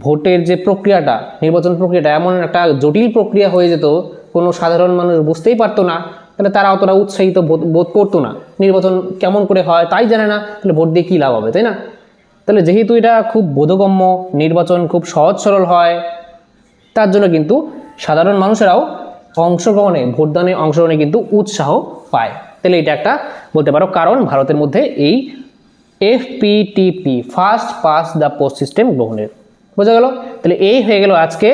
[SPEAKER 1] ভোটের যে প্রক্রিয়াটা, নির্বাচন প্রক্রিয়াটা এমন একটা জটিল প্রক্রিয়া হয়ে যেত, কোনো সাধারণ মানুষ বুঝতেই পারতো না, তাহলে তারা অতটা উৎসাহিত বোধ করতো না। নির্বাচন কেমন করে হয় তাই জানে না, তাহলে ভোট দিয়ে কী লাভ হবে, তাই না? তাহলে যেহেতু এটা খুব বোধগম্য, নির্বাচন খুব সহজ সরল হয়, তার জন্য কিন্তু সাধারণ মানুষেরাও ভোটদানে অংশগ্রহণে কিন্তু উৎসাহ পায়। তাহলে এটা একটা বলতে পারো কারণ ভারতের মধ্যে এই FPTP, first past the post system গ্রহণের। বোঝা গেল? তাহলে এই হয়ে গেল আজকে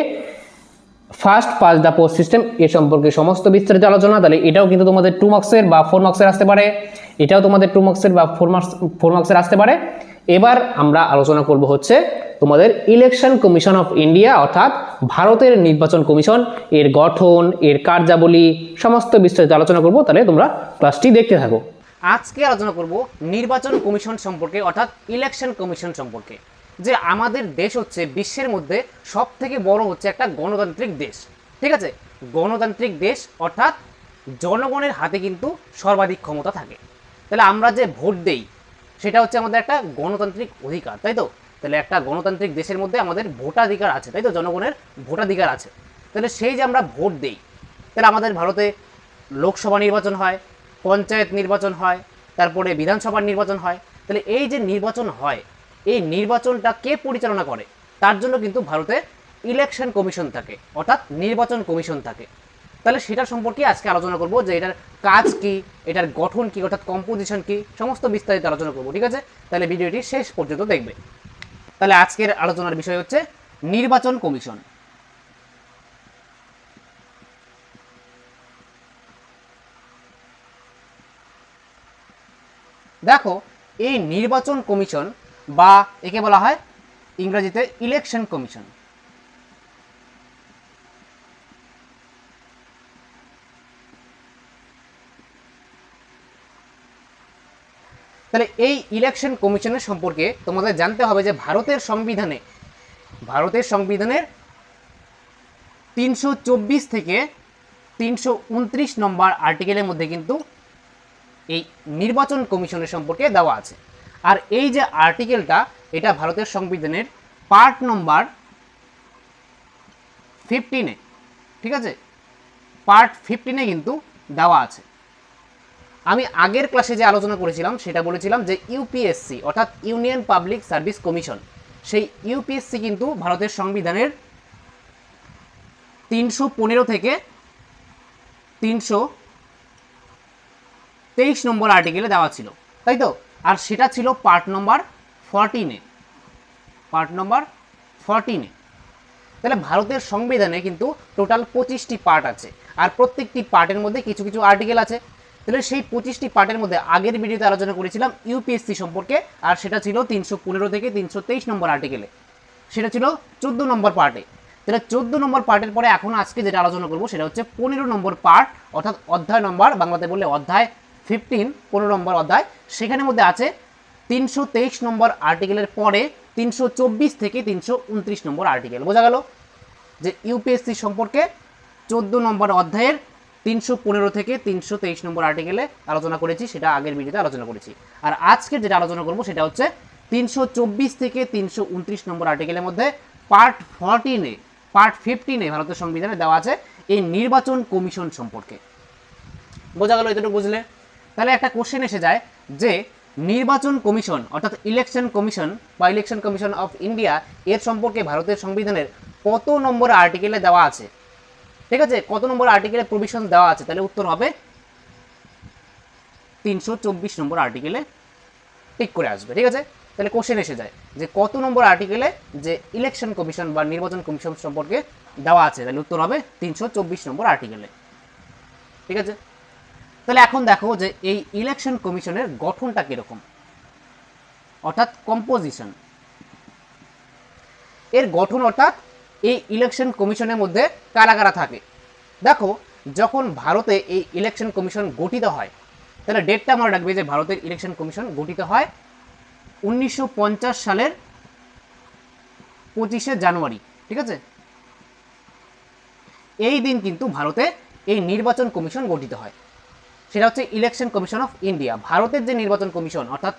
[SPEAKER 1] first past the post system এ সম্পর্কে সমস্ত বিস্তারিত আলোচনা। তাহলে এটাও কিন্তু তোমাদের 2 মার্কসের বা 4 মার্কসের আসতে পারে, এটাও তোমাদের 2 মার্কসের বা 4 মার্কসের আসতে পারে। এবার আমরা আলোচনা করব হচ্ছে তোমাদের ইলেকশন কমিশন অফ ইন্ডিয়া, অর্থাৎ ভারতের নির্বাচন কমিশন, এর গঠন, এর কার্যাবলী সমস্ত বিস্তারিত আলোচনা করব। তাহলে তোমরা ক্লাসটি দেখতে থাকো। আজকে আলোচনা করব নির্বাচন কমিশন সম্পর্কে, অর্থাৎ ইলেকশন কমিশন সম্পর্কে। যে আমাদের দেশ হচ্ছে বিশ্বের মধ্যে সব থেকে বড় হচ্ছে একটা গণতান্ত্রিক দেশ, ঠিক আছে? গণতান্ত্রিক দেশ অর্থাৎ জনগণের হাতে কিন্তু সর্বাধিক ক্ষমতা থাকে। তাহলে আমরা যে ভোট দেই সেটা হচ্ছে আমাদের একটা গণতান্ত্রিক অধিকার, তাই তো? তাহলে একটা গণতান্ত্রিক দেশের মধ্যে আমাদের ভোটাধিকার আছে, তাই তো? জনগণের ভোটাধিকার আছে। তাহলে সেই যে আমরা ভোট দেই, তাহলে আমাদের ভারতে লোকসভা নির্বাচন হয়, পঞ্চায়েত নির্বাচন হয়, তারপরে বিধানসভার নির্বাচন হয়। তাহলে এই যে নির্বাচন হয়, এই নির্বাচনটা কে পরিচালনা করে? তার জন্য কিন্তু ভারতে ইলেকশন কমিশন থাকে, অর্থাৎ নির্বাচন কমিশন থাকে। তাহলে সেটার সম্পর্কে আজকে আলোচনা করব, যে এটার কাজ কি, এটার গঠন কি, অর্থাৎ কম্পোজিশন কি, সমস্ত বিস্তারিত আলোচনা করব, ঠিক আছে? তাহলে ভিডিওটি শেষ পর্যন্ত দেখবে। তাহলে আজকের আলোচনার বিষয় হচ্ছে নির্বাচন কমিশন। দেখো, এই নির্বাচন কমিশন বা একে বলা হয় ইংরেজিতে ইলেকশন কমিশন। তাহলে এই ইলেকশন কমিশনের সম্পর্কে তোমাদের জানতে হবে যে ভারতের সংবিধানের 324 থেকে 329 নম্বর আর্টিকেলের মধ্যে কিন্তু এই নির্বাচন কমিশনের সম্পর্কে দেওয়া আছে। আর এই যে আর্টিকেলটা, এটা ভারতের সংবিধানের পার্ট নম্বর 15-এ, ঠিক আছে? পার্ট 15-এ কিন্তু দেওয়া আছে। আমি আগের ক্লাসে যে আলোচনা করেছিলাম সেটা বলেছিলাম যে ইউপিএসসি অর্থাৎ ইউনিয়ন পাবলিক সার্ভিস কমিশন, সেই ইউপিএসসি কিন্তু ভারতের সংবিধানের 315 থেকে 323 নম্বর আর্টিকেলে দেওয়া ছিল, তাই তো? আর সেটা ছিল পার্ট নম্বর 14-এ, পার্ট নম্বর 14-এ। তাহলে ভারতের সংবিধানে কিন্তু টোটাল 25টি পার্ট আছে, আর প্রত্যেকটি পার্টের মধ্যে কিছু কিছু আর্টিকেল আছে। তাহলে সেই 25টি পার্টের মধ্যে আগের ভিডিওতে আলোচনা করেছিলাম ইউপিএসসি সম্পর্কে, আর সেটা ছিল 315 থেকে 323 নম্বর আর্টিকেলে, সেটা ছিল 14 নম্বর পার্টে। তাহলে 14 নম্বর পার্টের পরে এখন আজকে যেটা আলোচনা করবো সেটা হচ্ছে 15 নম্বর পার্ট, অর্থাৎ অধ্যায় নম্বর, বাংলাতে বললে অধ্যায় 15, 15 নম্বর অধ্যায়। সেখানের মধ্যে আছে 323 নম্বর আর্টিকেলের পরে 324 থেকে 329 নম্বর আর্টিকেল। বোঝা গেল যে ইউপিএসসি সম্পর্কে 14 নম্বর অধ্যায়ের 315 থেকে 323 নম্বর আর্টিকেলে আলোচনা করেছি, সেটা আগের ভিডিওতে আলোচনা করেছি। আর আজকে যেটা আলোচনা করব সেটা হচ্ছে 324 থেকে 329 নম্বর আর্টিকেলের মধ্যে পার্ট 14-এ, পার্ট 15-এ ভারতের সংবিধানে দেওয়া আছে এই নির্বাচন কমিশন সম্পর্কে। বোঝা গেল? এতটুকু বুঝলে? তাহলে একটা কোশ্চেন এসে যায় যে নির্বাচন কমিশন অর্থাৎ ইলেকশন কমিশন বা ইলেকশন কমিশন অফ ইন্ডিয়া, এর সম্পর্কে ভারতের সংবিধানের কত নম্বর আর্টিকেলে দেওয়া আছে? ঠিক আছে, কত নম্বর আর্টিকেলে প্রভিশন দেওয়া আছে? তাহলে উত্তর হবে 324 নম্বর আর্টিকেলে টিক করে আসবে, ঠিক আছে? তাহলে কোশ্চেন এসে যায় যে কত নম্বর আর্টিকেলে যে ইলেকশন কমিশন বা নির্বাচন কমিশন সম্পর্কে দেওয়া আছে? তাহলে উত্তর হবে 324 নম্বর আর্টিকেলে, ঠিক আছে? তাহলে এখন দেখো যে এই ইলেকশন কমিশনের গঠনটা কিরকম, অর্থাৎ কম্পোজিশন, এর গঠন, অর্থাৎ এই ইলেকশন কমিশনের মধ্যে কারা কারা থাকে। দেখো, যখন ভারতে এই ইলেকশন কমিশন গঠিত হয়, তাহলে ডেটটা মনে রাখবে যে ভারতের ইলেকশন কমিশন গঠিত হয় 1950 সালের 25শে জানুয়ারি, ঠিক আছে? এই দিন কিন্তু ভারতে এই নির্বাচন কমিশন গঠিত হয়, সেটা হচ্ছে ইলেকশন কমিশন অফ ইন্ডিয়া। ভারতের যে নির্বাচন কমিশন অর্থাৎ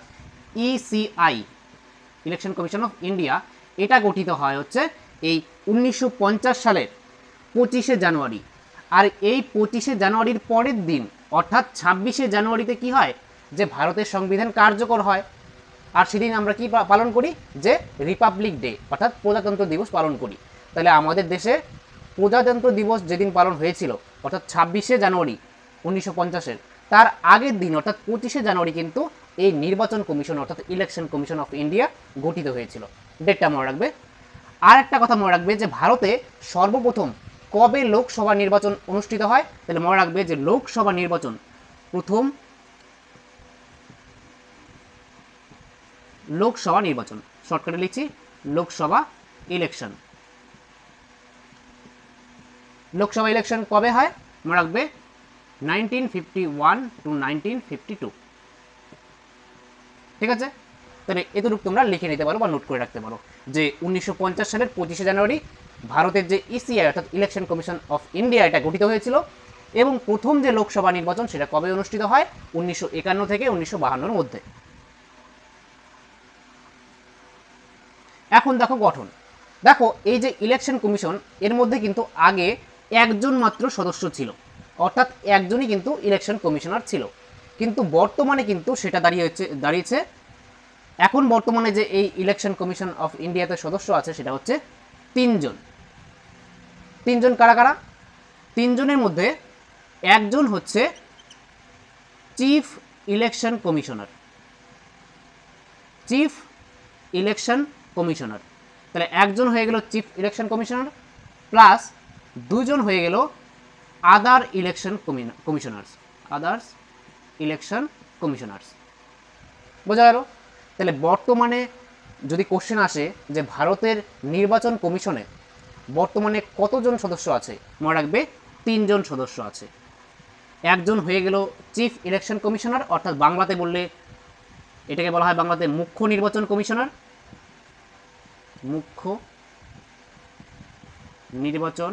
[SPEAKER 1] ECI, election commission of India, এটা গঠিত হয় হচ্ছে এই 1950 সালের 25শে জানুয়ারি। আর এই 25শে জানুয়ারির পরের দিন অর্থাৎ 26শে জানুয়ারিতে কি হয়, যে ভারতের সংবিধান কার্যকর হয়। আর সেদিন আমরা কি পালন করি, যে রিপাবলিক ডে অর্থাৎ প্রজাতন্ত্র দিবস পালন করি। তাহলে আমাদের দেশে প্রজাতন্ত্র দিবস যেদিন পালন হয়েছিল অর্থাৎ 26শে জানুয়ারি 1950-এর, তার আগের দিন অর্থাৎ 25শে জানুয়ারি কিন্তু এই নির্বাচন কমিশন অর্থাৎ ইলেকশন কমিশন অফ ইন্ডিয়া গঠিত হয়েছিল। ডেটটা মনে রাখবে। আর একটা কথা মনে রাখবে যে ভারতে সর্বপ্রথম কবে লোকসভা নির্বাচন অনুষ্ঠিত হয়, তাহলে মনে রাখবে যে লোকসভা নির্বাচন প্রথম লোকসভা নির্বাচন, শর্টকাটে লিখছি লোকসভা ইলেকশন। লোকসভা ইলেকশন কবে হয় মনে রাখবে 1951 টু 1952। ঠিক আছে, তাহলে এতটুকু তোমরা লিখে নিতে পারো বা নোট করে রাখতে পারো যে 1950 সালের 25শে জানুয়ারি ভারতের যে ইসিআই অর্থাৎ ইলেকশন কমিশন অফ ইন্ডিয়া এটা গঠিত হয়েছিল, এবং প্রথম যে লোকসভা নির্বাচন সেটা কবে অনুষ্ঠিত হয় 1951 থেকে 1952 মধ্যে। এখন দেখো গঠন, দেখো এই যে ইলেকশন কমিশন এর মধ্যে কিন্তু আগে একজন মাত্র সদস্য ছিল, অর্থাৎ একজনই কিন্তু ইলেকশন কমিশনার ছিল, কিন্তু বর্তমানে কিন্তু সেটা দাঁড়িয়েছে এখন বর্তমানে যে এই ইলেকশন কমিশন অফ ইন্ডিয়াতে সদস্য আছে সেটা হচ্ছে তিনজন। তিনজন কারা কারা? তিনজনের মধ্যে একজন হচ্ছে chief election commissioner, chief election commissioner, তাহলে একজন হয়ে গেল চিফ ইলেকশন কমিশনার, প্লাস দুজন হয়ে গেল other election commissioners, others election commissioners. বোঝা গেল? তাহলে বর্তমানে যদি কোশ্চেন আসে যে ভারতের নির্বাচন কমিশনে বর্তমানে কতজন সদস্য আছে, মনে রাখবে তিনজন সদস্য আছে। একজন হয়ে গেল চিফ ইলেকশন কমিশনার, অর্থাৎ বাংলাতে বললে এটাকে বলা হয় বাংলাতে মুখ্য নির্বাচন কমিশনার, মুখ্য নির্বাচন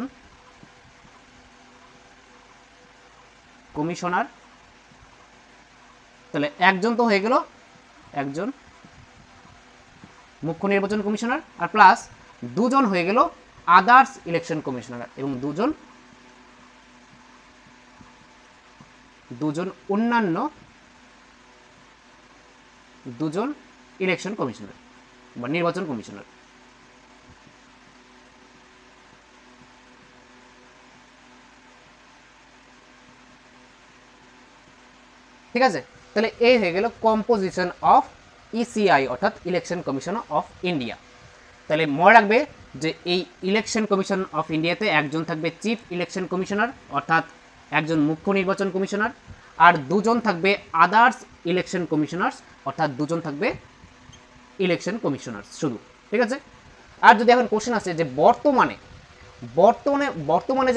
[SPEAKER 1] কমিশনার। তাহলে একজন তো হয়ে গেল, একজন মুখ্য নির্বাচন কমিশনার, আর প্লাস দুজন হয়ে গেল আদার্স ইলেকশন কমিশনার, এবং দুজন অন্যান্য দুজন ইলেকশন কমিশনার বা নির্বাচন কমিশনার। ঠিক আছে, তাহলে এই হয়ে গেল কম্পোজিশন অফ ইসিআই অর্থাৎ ইলেকশন কমিশন অফ ইন্ডিয়া। তাহলে মনে রাখবে যে এই ইলেকশন কমিশন অফ ইন্ডিয়াতে একজন থাকবে চিফ ইলেকশন কমিশনার অর্থাৎ একজন মুখ্য নির্বাচন কমিশনার, আর দুজন থাকবে আদার্স ইলেকশন কমিশনার্স অর্থাৎ দুজন থাকবে ইলেকশন কমিশনার্স শুধু। ঠিক আছে, আর যদি এখন কোশ্চেন আসে যে বর্তমানে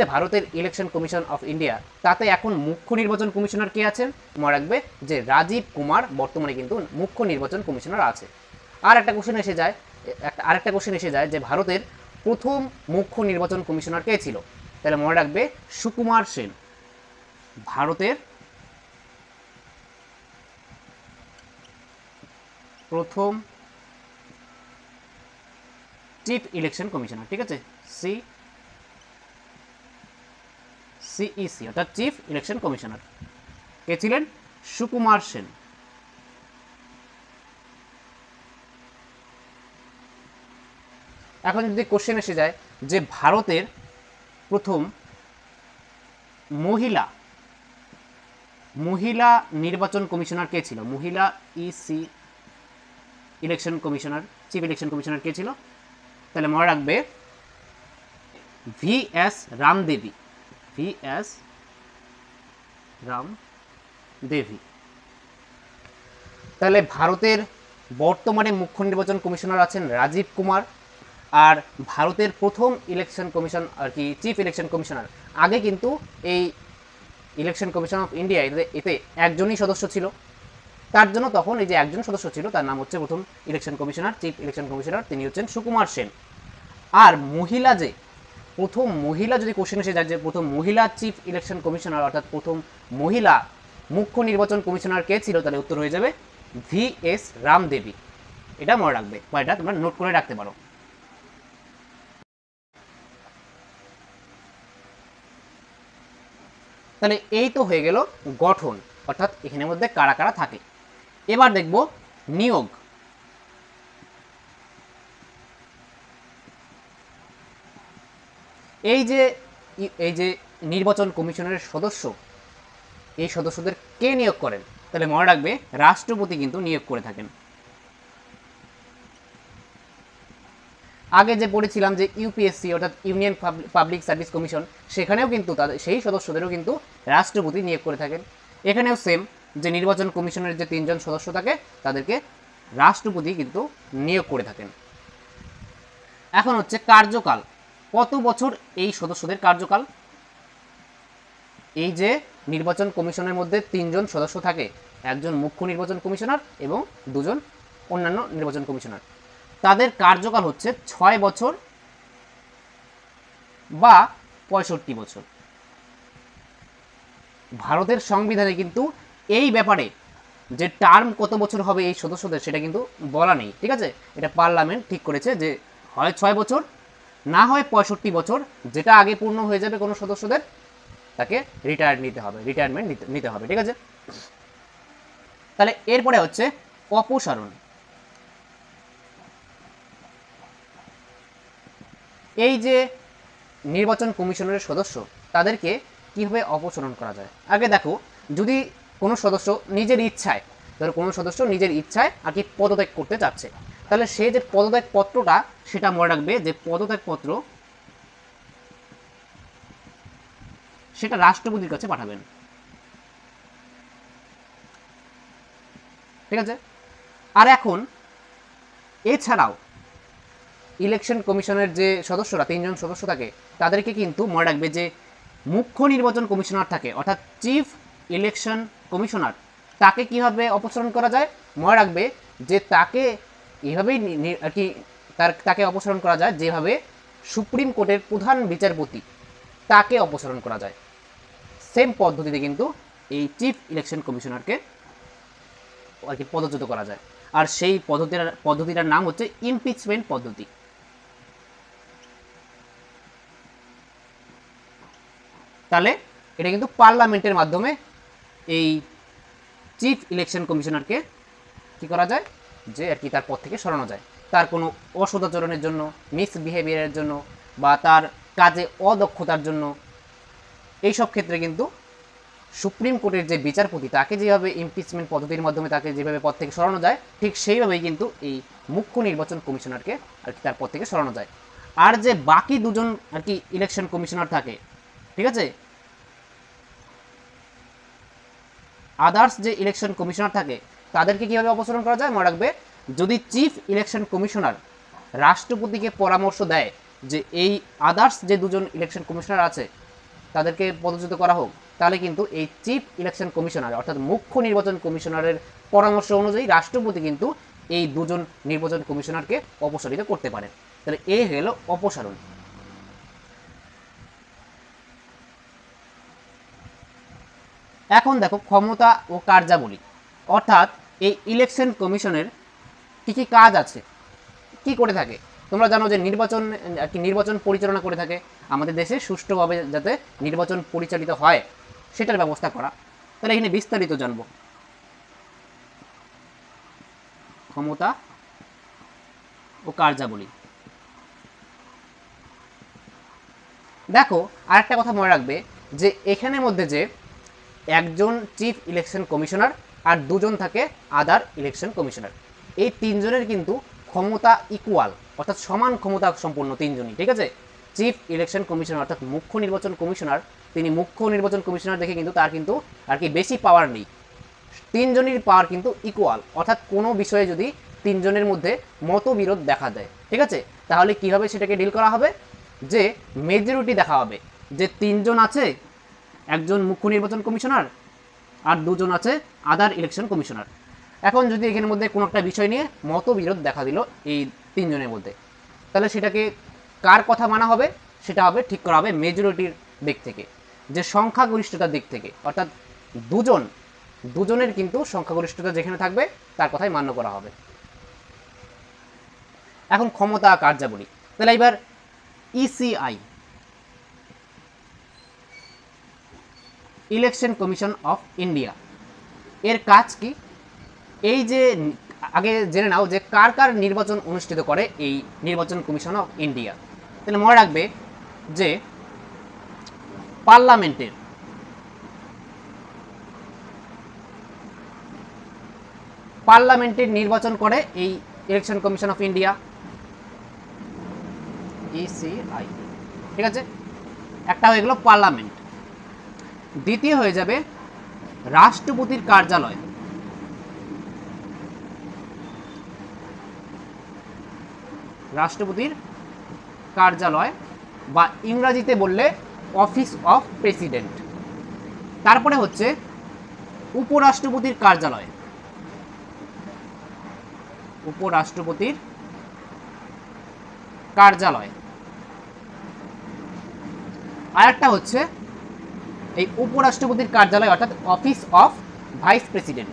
[SPEAKER 1] যে ভারতের ইলেকশন কমিশন অফ ইন্ডিয়া তাতে এখন মুখ্য নির্বাচন কমিশনার কে আছেন, মনে রাখবে যে রাজীব কুমার বর্তমানে কিন্তু মুখ্য নির্বাচন কমিশনার আছে। আরেকটা কোশ্চেন এসে যায় যে ভারতের প্রথম মুখ্য নির্বাচন কমিশনার কে ছিল, তাহলে মনে রাখবে সুকুমার সেন ভারতের প্রথম চিফ ইলেকশন কমিশনার। ঠিক আছে, সিইসি অর্থাৎ চিফ ইলেকশন কমিশনার কে ছিলেন? সুকুমার সেন। এখন যদি কোশ্চেন এসে যায় যে ভারতের প্রথম মহিলা নির্বাচন কমিশনার কে ছিল, মহিলা election commissioner chief election commissioner কে ছিল, তাহলে মনে রাখবে VS রামদেবী, VS রামদেবী। তাহলে ভারতের বর্তমানে মুখ্য নির্বাচন কমিশনার আছেন রাজীব কুমার, আর ভারতের প্রথম ইলেকশন কমিশন আর কি চিফ ইলেকশন কমিশনার, আগে কিন্তু এই ইলেকশন কমিশন অফ ইন্ডিয়া এতে একজনই সদস্য ছিল, তার জন্য তখন এই যে একজন সদস্য ছিল তার নাম হচ্ছে প্রথম election commissioner chief election commissioner, তিনি হচ্ছেন সুকুমার সেন। আর প্রথম মহিলা যদি কোশ্চেন এসে যায় যে প্রথম মহিলা চিফ ইলেকশন কমিশনার অর্থাৎ প্রথম মহিলা মুখ্য নির্বাচন কমিশনার কে ছিল, তাহলে উত্তর হয়ে যাবে VS রামদেবী। এটা মনে রাখবে বা এটা তোমরা নোট করে রাখতে পারো। তাহলে এই তো হয়ে গেল গঠন, অর্থাৎ এখানের মধ্যে কারা কারা থাকে। এবার দেখব নিয়োগ। এই যে নির্বাচন কমিশনের সদস্য, এই সদস্যদের কে নিয়োগ করেন, তাহলে মনে রাখবে রাষ্ট্রপতি কিন্তু নিয়োগ করে থাকেন।
[SPEAKER 2] আগে যে পড়েছিলাম যে ইউপিএসসি অর্থাৎ ইউনিয়ন পাবলিক সার্ভিস কমিশন, সেখানেও কিন্তু তাদের সেই সদস্যদেরও কিন্তু রাষ্ট্রপতি নিয়োগ করে থাকেন। এখানেও সেম, যে নির্বাচন কমিশনের যে 3 জন সদস্য থাকে তাদেরকে রাষ্ট্রপতি কিন্তু নিয়োগ করে থাকেন। এখন হচ্ছে কার্যকাল, কত বছর এই সদস্যদের কার্যকাল? এই যে নির্বাচন কমিশনের মধ্যে 3 জন সদস্য থাকে, একজন মুখ্য নির্বাচন কমিশনার এবং 2 জন অন্যান্য নির্বাচন কমিশনার, তাদের কার্যকাল হচ্ছে 6 বছর বা 65 বছর। ভারতের সংবিধানে কিন্তু এই ব্যাপারে যে টার্ম কত বছর হবে এই সদস্যদের সেটা কিন্তু বলা নেই, ঠিক আছে? এটা পার্লামেন্ট ঠিক করেছে যে হয় 6 বছর, না হয় 65 বছর, যেটা আগে পূর্ণ হয়ে যাবে কোনো সদস্যদের তাকে রিটায়ারমেন্ট নিতে হবে, ঠিক আছে? তাহলে এরপরে হচ্ছে অপসারণ। এই যে নির্বাচন কমিশনের সদস্য তাদেরকে কীভাবে অপসারণ করা যায়? আগে দেখো, যদি কোনো সদস্য নিজের ইচ্ছায়, ধরো কোনো সদস্য নিজের ইচ্ছায় আর কি পদত্যাগ করতে চাচ্ছে, তাহলে সে যে পদত্যাগ পত্রটা সেটা মনে রাখবে যে পদত্যাগ পত্র সেটা রাষ্ট্রপতির কাছে পাঠাবেন, ঠিক আছে? আর এখন এছাড়াও ইলেকশন কমিশনের যে সদস্যরা 3 জন সদস্য থাকে তাদেরকে কিন্তু মনে রাখবে যে মুখ্য নির্বাচন কমিশনার থাকে, অর্থাৎ চিফ ইলেকশন কমিশনার, তাকে কিভাবে অপসারণ করা যায়? মনে রাখবে যে তাকে এভাবেই আর কি তাকে অপসারণ করা যায় যেভাবে সুপ্রিম কোর্টের প্রধান বিচারপতি তাকে অপসারণ করা যায়। সেম পদ্ধতিতে কিন্তু এই চিফ ইলেকশন কমিশনারকে আর কি পদচ্যুত করা যায়, আর সেই পদ্ধতিটার নাম হচ্ছে ইমপিচমেন্ট পদ্ধতি। তাহলে এটা কিন্তু পার্লামেন্টের মাধ্যমে এই চিফ ইলেকশন কমিশনারকে কি করা যায়, যে আর কি তার পদ থেকে সরানো যায়, তার কোনো অসদাচরণের জন্য, মিসবিহেভিয়ারের জন্য, বা তার কাজে অদক্ষতার জন্য। এইসব ক্ষেত্রে কিন্তু সুপ্রিম কোর্টের যে বিচারপতি তাকে যেভাবে ইমপিচমেন্ট পদ্ধতির মাধ্যমে তাকে যেভাবে পদ থেকে সরানো যায়, ঠিক সেইভাবেই কিন্তু এই মুখ্য নির্বাচন কমিশনারকে আর কি তার পদ থেকে সরানো যায়। আর যে বাকি 2 জন আর কি ইলেকশন কমিশনার থাকে, ঠিক আছে, আদার্স যে ইলেকশন কমিশনার থাকে তাদেরকে কীভাবে অপসারণ করা যায়? মনে রাখবে, যদি চিফ ইলেকশন কমিশনার রাষ্ট্রপতিকে পরামর্শ দেয় যে এই আদার্স যে 2 জন ইলেকশন কমিশনার আছে তাদেরকে পদচ্যুত করা হোক, তাহলে কিন্তু এই চিফ ইলেকশন কমিশনার অর্থাৎ মুখ্য নির্বাচন কমিশনারের পরামর্শ অনুযায়ী রাষ্ট্রপতি কিন্তু এই 2 জন নির্বাচন কমিশনারকে অপসারিত করতে পারেন। তাহলে এই হলো অপসারণ। এখন দেখো ক্ষমতা ও কার্যাবলী, অর্থাৎ এই ইলেকশন কমিশনের কী কী কাজ আছে, কি করে থাকে? তোমরা জানো যে নির্বাচন পরিচালনা করে থাকে, আমাদের দেশে সুষ্ঠুভাবে যাতে নির্বাচন পরিচালিত হয় সেটার ব্যবস্থা করা। তাহলে এখানে বিস্তারিত জানব। ক্ষমতা ও কার্যাবলী। দেখো, আরেকটা কথা মনে রাখবে যে এখানের মধ্যে যে একজন চিফ ইলেকশন কমিশনার আর 2 জন থাকে আদার ইলেকশন কমিশনার, এই 3 জনের কিন্তু ক্ষমতা ইকুয়াল, অর্থাৎ সমান ক্ষমতা সম্পন্ন 3 জনই, ঠিক আছে? চিফ ইলেকশন কমিশনার অর্থাৎ মুখ্য নির্বাচন কমিশনার, তিনি মুখ্য নির্বাচন কমিশনার দেখে কিন্তু তার কিন্তু আর কি বেশি পাওয়ার নেই, 3 জনের পাওয়ার কিন্তু ইকুয়াল, অর্থাৎ কোনো বিষয়ে যদি 3 জনের মধ্যে মতবিরোধ দেখা দেয়, ঠিক আছে, তাহলে কীভাবে সেটাকে ডিল করা হবে? যে মেজরিটি দেখা হবে, যে 3 জন আছে, একজন মুখ্য নির্বাচন কমিশনার আর 2 জন আছে আদার ইলেকশন কমিশনার। এখন যদি এখানের মধ্যে কোনো একটা বিষয় নিয়ে মতবিরোধ দেখা দিল এই 3 জনের মধ্যে, তাহলে সেটাকে কার কথা মানা হবে? সেটা হবে ঠিক করা হবে মেজরিটির দিক থেকে, যে সংখ্যাগরিষ্ঠতার দিক থেকে, অর্থাৎ 2 জনের কিন্তু সংখ্যাগরিষ্ঠতা যেখানে থাকবে তার কথাই মান্য করা হবে। এখন ক্ষমতা কার্যাবলী। তাহলে এবার ECI, election commission of India, এর কাজ কি? এই যে আগে জেনে নাও যে কার কার নির্বাচন অনুষ্ঠিত করে এই নির্বাচন কমিশন অফ ইন্ডিয়া। তাহলে মনে রাখবে যে পার্লামেন্টের নির্বাচন করে এই election commission of India. ECI, ঠিক আছে। একটা হয়ে গেল পার্লামেন্ট। দ্বিতীয় হয়ে যাবে রাষ্ট্রপতির কার্যালয়। রাষ্ট্রপতির কার্যালয় বা ইংরেজিতে বললে অফিস অফ প্রেসিডেন্ট। তারপরে হচ্ছে উপরাষ্ট্রপতির কার্যালয়। উপরাষ্ট্রপতির কার্যালয়। আর একটা হচ্ছে এই উপরাষ্ট্রপতির কার্যালয় অর্থাৎ অফিস অফ ভাইস প্রেসিডেন্ট।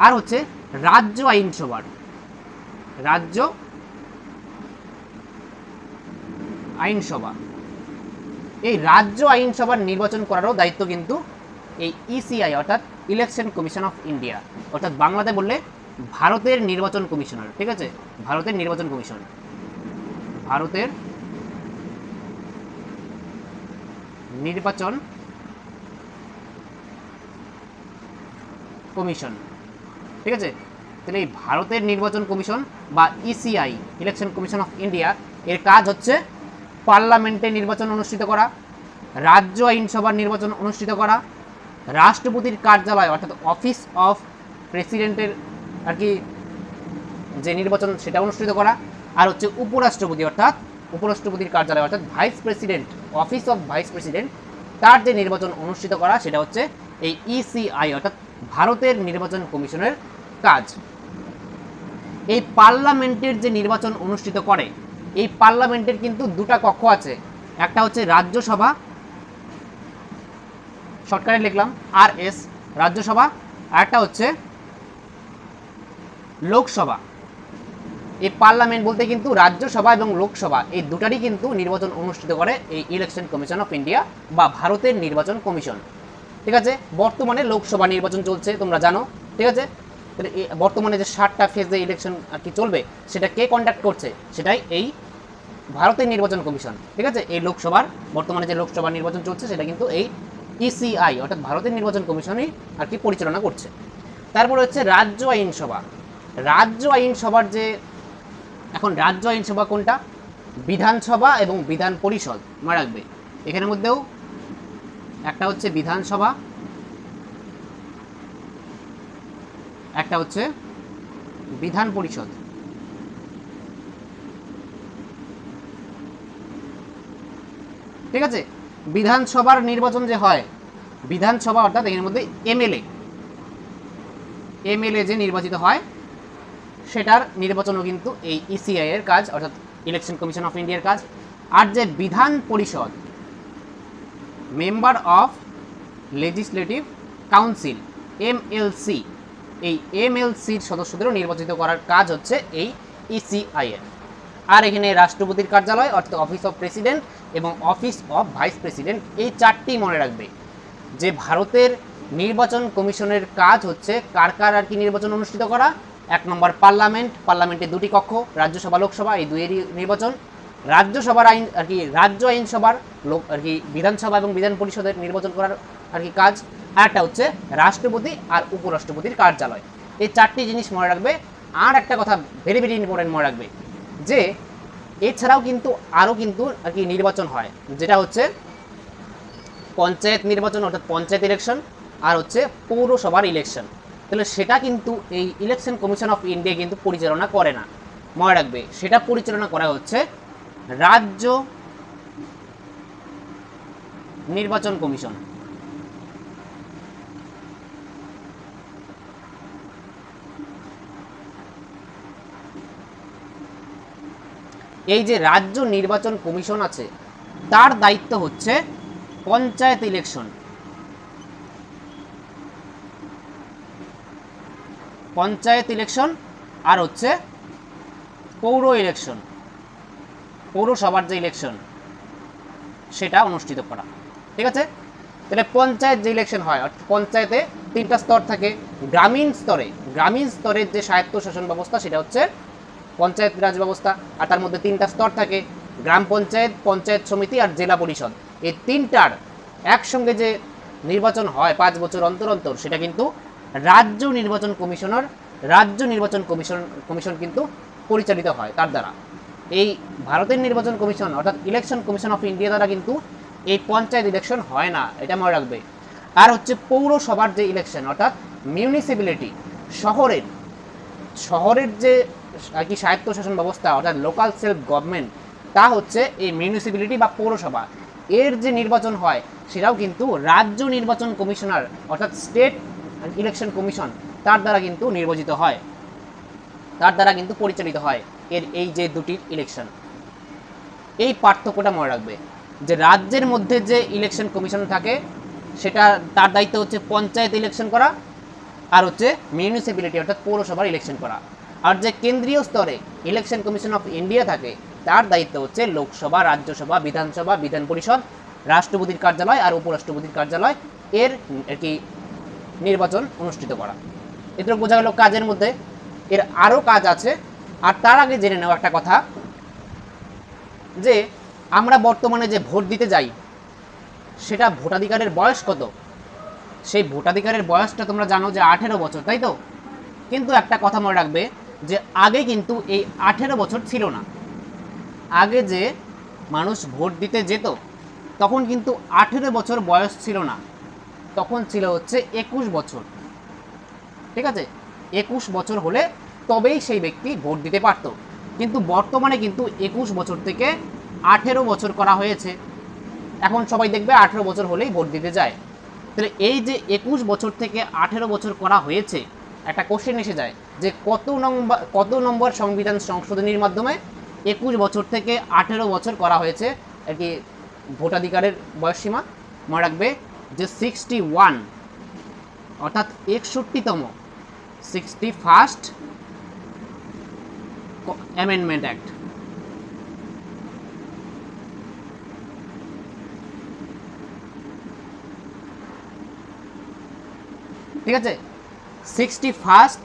[SPEAKER 2] আর হচ্ছে রাজ্য আইনসভার, রাজ্য আইনসভা। এই রাজ্য আইনসভার নির্বাচন করারও দায়িত্ব কিন্তু এই ইসিআই অর্থাৎ ইলেকশন কমিশন অফ ইন্ডিয়া, অর্থাৎ বাংলাতে বললে ভারতের নির্বাচন কমিশনার, ঠিক আছে, ভারতের নির্বাচন কমিশন, ভারতের নির্বাচন কমিশন, ঠিক আছে। তাহলে এই ভারতের নির্বাচন কমিশন বা ECI election commission of India এর কাজ হচ্ছে পার্লামেন্টে নির্বাচন অনুষ্ঠিত করা, রাজ্য আইনসভার নির্বাচন অনুষ্ঠিত করা, রাষ্ট্রপতির কার্যালয় অর্থাৎ অফিস অফ প্রেসিডেন্টের আর কি যে নির্বাচন সেটা অনুষ্ঠিত করা, আর হচ্ছে উপরাষ্ট্রপতি অর্থাৎ উপরাষ্ট্রপতির কার্যালয় অর্থাৎ vice president, office of vice president, তার যে নির্বাচন অনুষ্ঠিত করা সেটা হচ্ছে এই ইসিআই অর্থাৎ ভারতের নির্বাচন কমিশনের কাজ। এই পার্লামেন্টের যে নির্বাচন অনুষ্ঠিত করে, এই পার্লামেন্টের কিন্তু দুটা কক্ষ আছে। একটা হচ্ছে রাজ্যসভা, শর্টকাটে লিখলাম RS রাজ্যসভা, আর একটা হচ্ছে লোকসভা। এই পার্লামেন্ট বলতে কিন্তু রাজ্যসভা এবং লোকসভা এই দুটারই কিন্তু নির্বাচন অনুষ্ঠিত করে এই ইলেকশন কমিশন অফ ইন্ডিয়া বা ভারতের নির্বাচন কমিশন, ঠিক আছে। বর্তমানে লোকসভা নির্বাচন চলছে তোমরা জানো, ঠিক আছে। তাহলে বর্তমানে যে 7টা ফেজে ইলেকশন আর কি চলবে সেটা কে কন্ডাক্ট করছে, সেটাই এই ভারতের নির্বাচন কমিশন, ঠিক আছে। এই লোকসভার বর্তমানে যে লোকসভা নির্বাচন চলছে সেটা কিন্তু এই ইসিআই অর্থাৎ ভারতের নির্বাচন কমিশনই আর কি পরিচালনা করছে। তারপর হচ্ছে রাজ্য আইনসভা। রাজ্য আইনসভার যে এখন রাজ্য আইনসভা কোনটা, বিধানসভা এবং বিধান পরিষদ মনে রাখবে। এখানের মধ্যেও একটা হচ্ছে বিধানসভা, একটা হচ্ছে বিধান পরিষদ, ঠিক আছে। বিধানসভার নির্বাচন যে হয়, বিধানসভা অর্থাৎ এর মধ্যে এমএলএ যে নির্বাচিত হয় সেটার নির্বাচনও কিন্তু এই ইসিআই এর কাজ অর্থাৎ ইলেকশন কমিশন অফ ইন্ডিয়ার কাজ। আর যে বিধান পরিষদ member of legislative council MLC, এই MLCর সদস্যদেরও নির্বাচিত করার কাজ হচ্ছে এই ইসিআই এর। আর এখানে রাষ্ট্রপতির কার্যালয় অর্থাৎ অফিস অফ প্রেসিডেন্ট এবং অফিস অফ ভাইস প্রেসিডেন্ট এই চারটি মনে রাখবে। যে ভারতের নির্বাচন কমিশনের কাজ হচ্ছে কার কার আর কি নির্বাচন অনুষ্ঠিত করা। 1 নম্বর পার্লামেন্ট, পার্লামেন্টে দুটি কক্ষ রাজ্যসভা লোকসভা এই দুইয়েরই নির্বাচন। রাজ্যসভার আইন আর কি রাজ্য আইনসভার লোক আর কি বিধানসভা এবং বিধান পরিষদের নির্বাচন করার আর কি কাজ। আর একটা হচ্ছে রাষ্ট্রপতি আর উপরাষ্ট্রপতির কার্যালয়। এই চারটি জিনিস মনে রাখবে। আর একটা কথা ভেরি ভেরি ইম্পর্টেন্ট মনে রাখবে যে এছাড়াও কিন্তু আরও কিন্তু আর কি নির্বাচন হয়, যেটা হচ্ছে পঞ্চায়েত নির্বাচন অর্থাৎ পঞ্চায়েত ইলেকশন, আর হচ্ছে পৌরসভার ইলেকশন। তাহলে সেটা কিন্তু এই ইলেকশন কমিশন অফ ইন্ডিয়া কিন্তু পরিচালনা করে না, মনে রাখবে। সেটা পরিচালনা করা হচ্ছে রাজ্য নির্বাচন কমিশন। এই যে রাজ্য নির্বাচন কমিশন আছে তার দায়িত্ব হচ্ছে পঞ্চায়েত ইলেকশন, পঞ্চায়েত ইলেকশন আর হচ্ছে পৌর ইলেকশন, পৌরসভার যে ইলেকশন সেটা অনুষ্ঠিত করা, ঠিক আছে। তাহলে পঞ্চায়েত যে ইলেকশন হয় অর্থাৎ পঞ্চায়েতে 3টা স্তর থাকে। গ্রামীণ স্তরের যে স্বায়ত্তশাসন ব্যবস্থা সেটা হচ্ছে পঞ্চায়েত রাজ ব্যবস্থা, আর তার মধ্যে 3টা স্তর থাকে গ্রাম পঞ্চায়েত, পঞ্চায়েত সমিতি আর জেলা পরিষদ। এই 3টার একসঙ্গে যে নির্বাচন হয় 5 বছর অন্তর অন্তর সেটা কিন্তু রাজ্য নির্বাচন কমিশন কিন্তু পরিচালিত হয় তার দ্বারা। এই ভারতের নির্বাচন কমিশন অর্থাৎ ইলেকশন কমিশন অফ ইন্ডিয়া দ্বারা কিন্তু এই পঞ্চায়েত ইলেকশন হয় না, এটা মনে রাখবে। আর হচ্ছে পৌরসভার যে ইলেকশন অর্থাৎ মিউনিসিপ্যালিটি, শহরের যে আর কি স্বায়ত্তশাসন ব্যবস্থা অর্থাৎ লোকাল সেলফ গভর্নমেন্ট, তা হচ্ছে এই মিউনিসিপ্যালিটি বা পৌরসভা, এর যে নির্বাচন হয় সেটাও কিন্তু রাজ্য নির্বাচন কমিশনার অর্থাৎ স্টেট ইলেকশন কমিশন তার দ্বারা কিন্তু নির্বাচিত হয়, তার দ্বারা কিন্তু পরিচালিত হয় এর এই যে দুটি ইলেকশন। এই পার্থক্যটা মনে রাখবে যে রাজ্যের মধ্যে যে ইলেকশন কমিশন থাকে সেটা তার দায়িত্ব হচ্ছে পঞ্চায়েত ইলেকশন করা আর হচ্ছে মিউনিসিপ্যালিটি অর্থাৎ পৌরসভার ইলেকশন করা। আর যে কেন্দ্রীয় স্তরে ইলেকশন কমিশন অফ ইন্ডিয়া থাকে তার দায়িত্ব হচ্ছে লোকসভা, রাজ্যসভা, বিধানসভা, বিধান পরিষদ, রাষ্ট্রপতির কার্যালয় আর উপরাষ্ট্রপতির কার্যালয় এর আর কি নির্বাচন অনুষ্ঠিত করা। এগুলো বোঝা গেল কাজের মধ্যে। এর আরও কাজ আছে। আর তার আগে জেনে নেওয়া একটা কথা যে আমরা বর্তমানে যে ভোট দিতে যাই সেটা ভোটাধিকারের বয়স কত? সেই ভোটাধিকারের বয়সটা তোমরা জানো যে 18 বছর, তাই তো? কিন্তু একটা কথা মনে রাখবে যে আগে কিন্তু এই 18 বছর ছিল না। আগে যে মানুষ ভোট দিতে যেত তখন কিন্তু 18 বছর বয়স ছিল না, তখন ছিল হচ্ছে 21 বছর। ঠিক আছে, 21 বছর হলে তবেই সেই ব্যক্তি ভোট দিতে পারত। কিন্তু বর্তমানে কিন্তু 21 বছর থেকে 18 বছর করা হয়েছে। এখন সবাই দেখবে 18 বছর হলেই ভোট দিতে যায়। তাহলে এই যে 21 বছর থেকে 18 বছর করা হয়েছে, একটা কোশ্চেন এসে যায় যে কত নম্বর সংবিধান সংশোধনীর মাধ্যমে 21 বছর থেকে 18 বছর করা হয়েছে আর কি ভোটাধিকারের বয়সসীমা? মনে রাখবে যে 61 অর্থাৎ 61তম 61st অ্যামেন্ডমেন্ট অ্যাক্ট। ঠিক আছে, 61st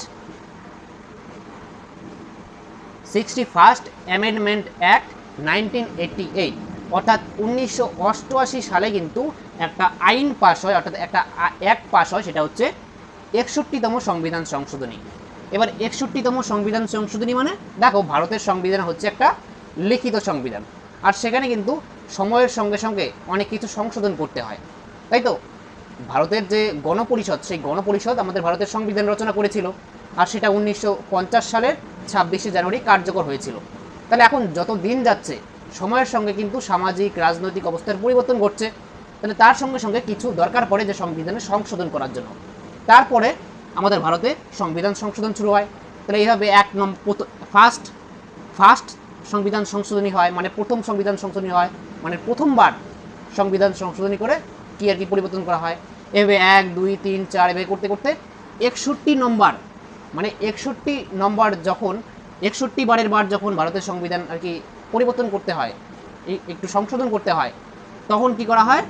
[SPEAKER 2] অ্যামেন্ডমেন্ট অ্যাক্ট 1988 অর্থাৎ 1988 সালে কিন্তু একটা আইন পাস হয়, অর্থাৎ একটা অ্যাক্ট পাস হয়, সেটা হচ্ছে 61তম সংবিধান সংশোধনী। এবার 61তম সংবিধান সংশোধনী মানে দেখো ভারতের সংবিধান হচ্ছে একটা লিখিত সংবিধান, আর সেখানে কিন্তু সময়ের সঙ্গে সঙ্গে অনেক কিছু সংশোধন করতে হয়, তাই তো? ভারতের যে গণপরিষদ, সেই গণপরিষদ আমাদের ভারতের সংবিধান রচনা করেছিল, আর সেটা 1950 সালের 26শে জানুয়ারি কার্যকর হয়েছিল। তাহলে এখন যত দিন যাচ্ছে সময়ের সঙ্গে কিন্তু সামাজিক রাজনৈতিক অবস্থার পরিবর্তন ঘটছে, তাহলে তার সঙ্গে সঙ্গে কিছু দরকার পড়ে যে সংবিধানে সংশোধন করার জন্য। তারপরে আমাদের ভারতে সংবিধান সংশোধন শুরু হয়। তাহলে এইভাবে ফার্স্ট সংবিধান সংশোধনী হয়, মানে প্রথম সংবিধান সংশোধনী হয়, মানে প্রথমবার সংবিধান সংশোধনী করে কি আর কি পরিবর্তন করা হয়। এভাবে 1, 2, 3, 4 এভাবে করতে করতে 61 নম্বর, মানে 61 নম্বর যখন 61 বারের বার যখন ভারতের সংবিধান আর কি পরিবর্তন করতে হয়, একটু সংশোধন করতে হয়, তখন কি করা হয়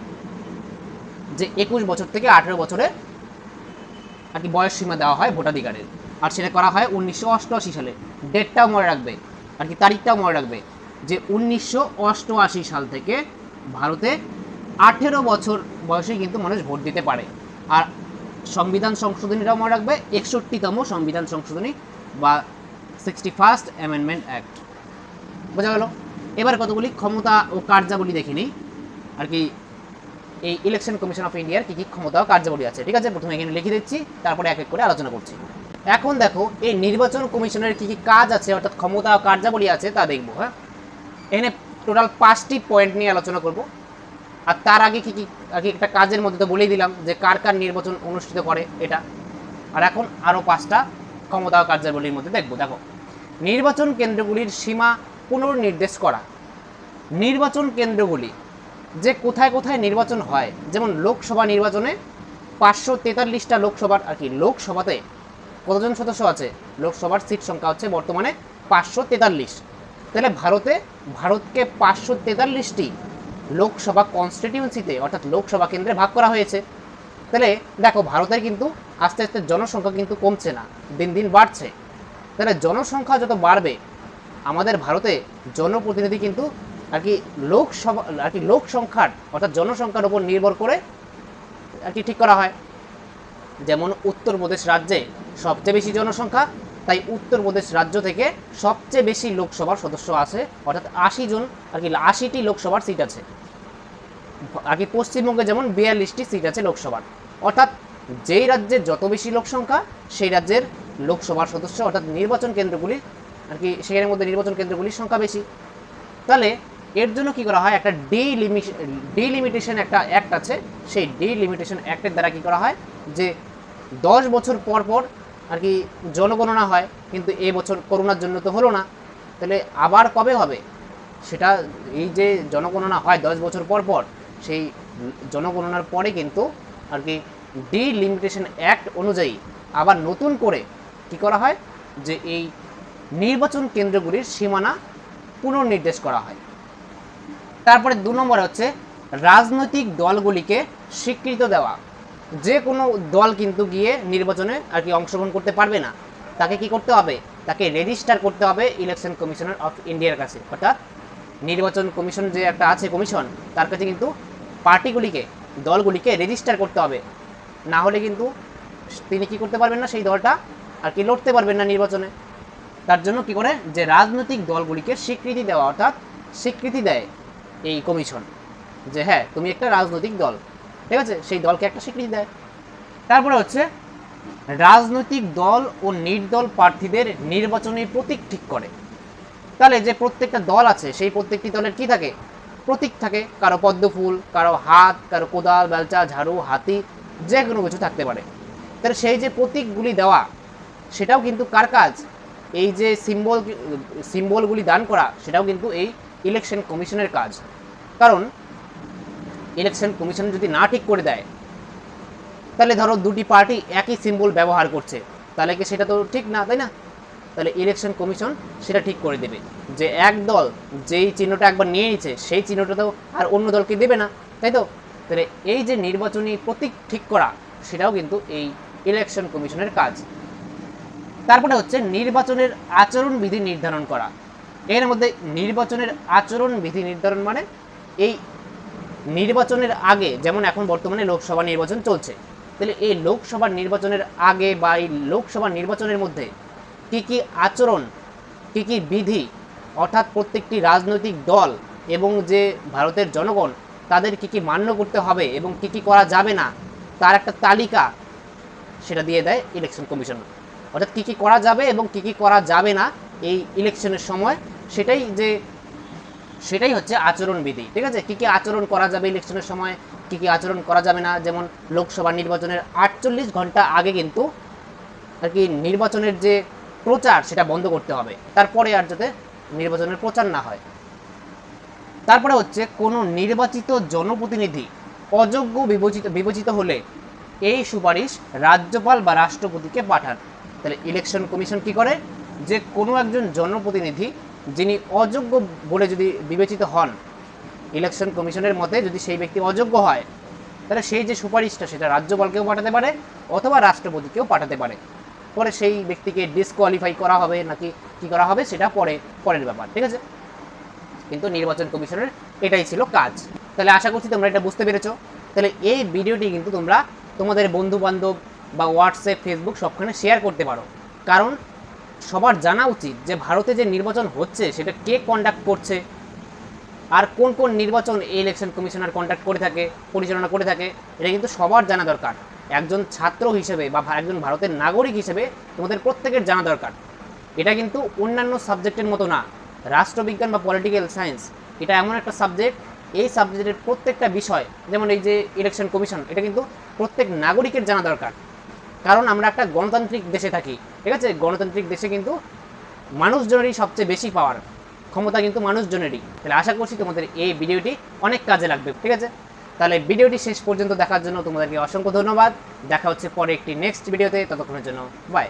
[SPEAKER 2] যে 21 বছর থেকে 18 বছরে আর কি বয়স সীমা দেওয়া হয় ভোটাধিকারের। আর সেটা করা হয় 1988 সালে। ডেটটাও মনে রাখবে আর কি তারিখটাও মনে রাখবে যে 1988 সাল থেকে ভারতে 18 বছর বয়সে কিন্তু মানুষ ভোট দিতে পারে। আর সংবিধান সংশোধনীটাও মনে রাখবে 61তম সংবিধান সংশোধনী বা 61st অ্যামেন্ডমেন্ট অ্যাক্ট। বোঝা গেল? এবার কতগুলি ক্ষমতা ও কার্যাবলী দেখে নিই আর কি এই ইলেকশন কমিশন অফ ইন্ডিয়ার কী কী ক্ষমতা ও কার্যাবলী আছে। ঠিক আছে, প্রথমে এখানে লিখে দিচ্ছি, তারপরে এক এক করে আলোচনা করছি। এখন দেখো এই নির্বাচন কমিশনের কী কী কাজ আছে অর্থাৎ ক্ষমতা ও কার্যাবলী আছে তা দেখবো। হ্যাঁ, এখানে টোটাল 5টি পয়েন্ট নিয়ে আলোচনা করব। আর তার আগে কী কী আর কি একটা কাজের মধ্যে তো বলেই দিলাম যে কার কার নির্বাচন অনুষ্ঠিত করে এটা। আর এখন আরও 5টা ক্ষমতা ও কার্যাবলীর মধ্যে দেখবো। দেখো, নির্বাচন কেন্দ্রগুলির সীমা পুনর্নির্দেশ করা। নির্বাচন কেন্দ্রগুলি যে কোথায় কোথায় নির্বাচন হয়, যেমন লোকসভা নির্বাচনে 543টা লোকসভার আর কি লোকসভাতে কতজন সদস্য আছে? লোকসভার সিট সংখ্যা হচ্ছে বর্তমানে 543। তাহলে ভারতকে 543টি লোকসভা কনস্টিটিউয়েন্সিতে অর্থাৎ লোকসভা কেন্দ্রে ভাগ করা হয়েছে। তাহলে দেখো ভারতের কিন্তু আস্তে আস্তে জনসংখ্যা কিন্তু কমছে না, দিন দিন বাড়ছে। তাহলে জনসংখ্যা যত বাড়বে আমাদের ভারতে জনপ্রতিনিধি কিন্তু আর কি লোকসভা আর কি লোক সংখ্যার অর্থাৎ জনসংখ্যার উপর নির্ভর করে আর কি ঠিক করা হয়। যেমন উত্তরপ্রদেশ রাজ্যে সবচেয়ে বেশি জনসংখ্যা, তাই উত্তরপ্রদেশ রাজ্য থেকে সবচেয়ে বেশি লোকসভার সদস্য আছে, অর্থাৎ 80 জন আর কি, 80টি লোকসভার সিট আছে। আর কি পশ্চিমবঙ্গে যেমন 42টি সিট আছে লোকসভার, অর্থাৎ যেই রাজ্যের যত বেশি লোক সংখ্যা সেই রাজ্যের লোকসভার সদস্য অর্থাৎ নির্বাচন কেন্দ্রগুলি আর কি সেখানের মধ্যে নির্বাচন কেন্দ্রগুলির সংখ্যা বেশি। তাহলে এর জন্য কি করা হয়, একটা ডিলিমিটেশন একটা অ্যাক্ট আছে, সেই ডিলিমিটেশন অ্যাক্টের দ্বারা কি করা হয় যে 10 বছর পর পর আর কি জনগণনা হয়, কিন্তু এবছর করোনার জন্য তো হলো না, তাহলে আবার কবে হবে সেটা, এই যে জনগণনা হয় 10 বছর পর পর, সেই জনগণনার পরে কিন্তু আর কি ডিলিমিটেশন অ্যাক্ট অনুযায়ী আবার নতুন করে কি করা হয় যে এই নির্বাচন কেন্দ্রগুলির সীমানা পুনর্নির্দেশ করা হয়। তারপরে 2 নম্বরে হচ্ছে রাজনৈতিক দলগুলিকে স্বীকৃতি দেওয়া। যে কোনো দল কিন্তু গিয়ে নির্বাচনে আর কি অংশগ্রহণ করতে পারবে না, তাকে কি করতে হবে, তাকে রেজিস্টার করতে হবে ইলেকশন কমিশনার অফ ইন্ডিয়ার কাছে, অর্থাৎ নির্বাচন কমিশন যে একটা আছে কমিশন, তার কাছে কিন্তু পার্টিগুলিকে দলগুলিকে রেজিস্টার করতে হবে, না হলে কিন্তু তিনি কি করতে পারবেন না, সেই দলটা আর কি লড়তে পারবেন না নির্বাচনে। তার জন্য কি করে যে রাজনৈতিক দলগুলিকে স্বীকৃতি দেওয়া, অর্থাৎ স্বীকৃতি দেয় এই কমিশন যে হ্যাঁ তুমি একটা রাজনৈতিক দল, ঠিক আছে, সেই দলকে একটা স্বীকৃতি দেয়। তারপরে হচ্ছে রাজনৈতিক দল ও নির্দল প্রার্থীদের নির্বাচনী প্রতীক ঠিক করে। তাহলে যে প্রত্যেকটা দল আছে সেই প্রত্যেকটি দলের কি থাকে, প্রতীক থাকে, কারো পদ্ম ফুল, কারো হাত, কারো কোদাল, বেলচা, ঝাড়ু, হাতি, যে কোনো কিছু থাকতে পারে। তাহলে সেই যে প্রতীকগুলি দেওয়া সেটাও কিন্তু কার কাজ, এই যে সিম্বলগুলি দান করা সেটাও কিন্তু এই ইলেকশন কমিশনের কাজ। কারণ ইলেকশন কমিশন যদি না ঠিক করে দেয়, তাহলে ধরো দুটি পার্টি একই সিম্বল ব্যবহার করছে, তাহলে কি সেটা তো ঠিক না, তাই না? তাহলে ইলেকশন কমিশন সেটা ঠিক করে দেবে যে এক দল যেই চিহ্নটা একবার নিয়ে নিচ্ছে সেই চিহ্নটা তো আর অন্য দলকে দেবে না, তাই তো? তাহলে এই যে নির্বাচনী প্রতীক ঠিক করা সেটাও কিন্তু এই ইলেকশন কমিশনের কাজ। তারপরে হচ্ছে নির্বাচনের আচরণ বিধি নির্ধারণ করা। এর মধ্যে নির্বাচনের আচরণ বিধি নির্ধারণ মানে এই নির্বাচনের আগে, যেমন এখন বর্তমানে লোকসভা নির্বাচন চলছে, তাহলে এই লোকসভা নির্বাচনের আগে বা এই লোকসভা নির্বাচনের মধ্যে কি কি আচরণ, কি কি বিধি, অর্থাৎ প্রত্যেকটি রাজনৈতিক দল এবং যে ভারতের জনগণ তাদের কি কি মান্য করতে হবে এবং কি কি করা যাবে না, তার একটা তালিকা সেটা দিয়ে দেয় ইলেকশন কমিশন। অর্থাৎ কী কী করা যাবে এবং কী কী করা যাবে না এই ইলেকশনের সময়, সেটাই হচ্ছে আচরণবিধি, ঠিক আছে? কী কী আচরণ করা যাবে ইলেকশনের সময়, কী কী আচরণ করা যাবে না, যেমন লোকসভা নির্বাচনের 48 ঘন্টা আগে কিন্তু আর কি নির্বাচনের যে প্রচার সেটা বন্ধ করতে হবে, তারপরে আর যাতে নির্বাচনের প্রচার না হয়। তারপরে হচ্ছে কোনো নির্বাচিত জনপ্রতিনিধি অযোগ্য বিবেচিত হলে এই সুপারিশ রাজ্যপাল বা রাষ্ট্রপতিকে পাঠান। তাহলে ইলেকশন কমিশন কি করে যে কোনো একজন জনপ্রতিনিধি যিনি অযোগ্য বলে যদি বিবেচিত হন, ইলেকশন কমিশনের মতে যদি সেই ব্যক্তি অযোগ্য হয়, তাহলে সেই যে সুপারিশটা সেটা রাজ্যপালকেও পাঠাতে পারে অথবা রাষ্ট্রপতিকেও পাঠাতে পারে। পরে সেই ব্যক্তিকে ডিসকোয়ালিফাই করা হবে নাকি কি করা হবে সেটা পরের ব্যাপার, ঠিক আছে? কিন্তু নির্বাচন কমিশনের এটাই ছিল কাজ। তাহলে আশা করছি তোমরা এটা বুঝতে পেরেছো। তাহলে এই ভিডিওটি কিন্তু তোমরা তোমাদের বন্ধু বান্ধব বা হোয়াটসঅ্যাপ, ফেসবুক সবখানে শেয়ার করতে পারো, কারণ সবার জানা উচিত যে ভারতে যে নির্বাচন হচ্ছে সেটা কে কন্ডাক্ট করছে আর কোন কোন নির্বাচন এই ইলেকশন কমিশনার কন্ডাক্ট করে থাকে, পরিচালনা করে থাকে, এটা কিন্তু সবার জানা দরকার। একজন ছাত্র হিসেবে বা একজন ভারতের নাগরিক হিসেবে তোমাদের প্রত্যেকের জানা দরকার। এটা কিন্তু অন্যান্য সাবজেক্টের মতো না। রাষ্ট্রবিজ্ঞান বা পলিটিক্যাল সায়েন্স এটা এমন একটা সাবজেক্ট, এই সাবজেক্টের প্রত্যেকটা বিষয়, যেমন এই যে ইলেকশন কমিশন, এটা কিন্তু প্রত্যেক নাগরিকের জানা দরকার। কারণ আমরা একটা গণতান্ত্রিক দেশে থাকি, ঠিক আছে? গণতান্ত্রিক দেশে কিন্তু মানুষজনেরই সবচেয়ে বেশি পাওয়ার, ক্ষমতা কিন্তু মানুষজনেরই। তাহলে আশা করছি তোমাদের এই ভিডিওটি অনেক কাজে লাগবে, ঠিক আছে? তাহলে ভিডিওটি শেষ পর্যন্ত দেখার জন্য তোমাদেরকে অসংখ্য ধন্যবাদ। দেখা হচ্ছে পরে একটি নেক্সট ভিডিওতে, ততক্ষণের জন্য বাই।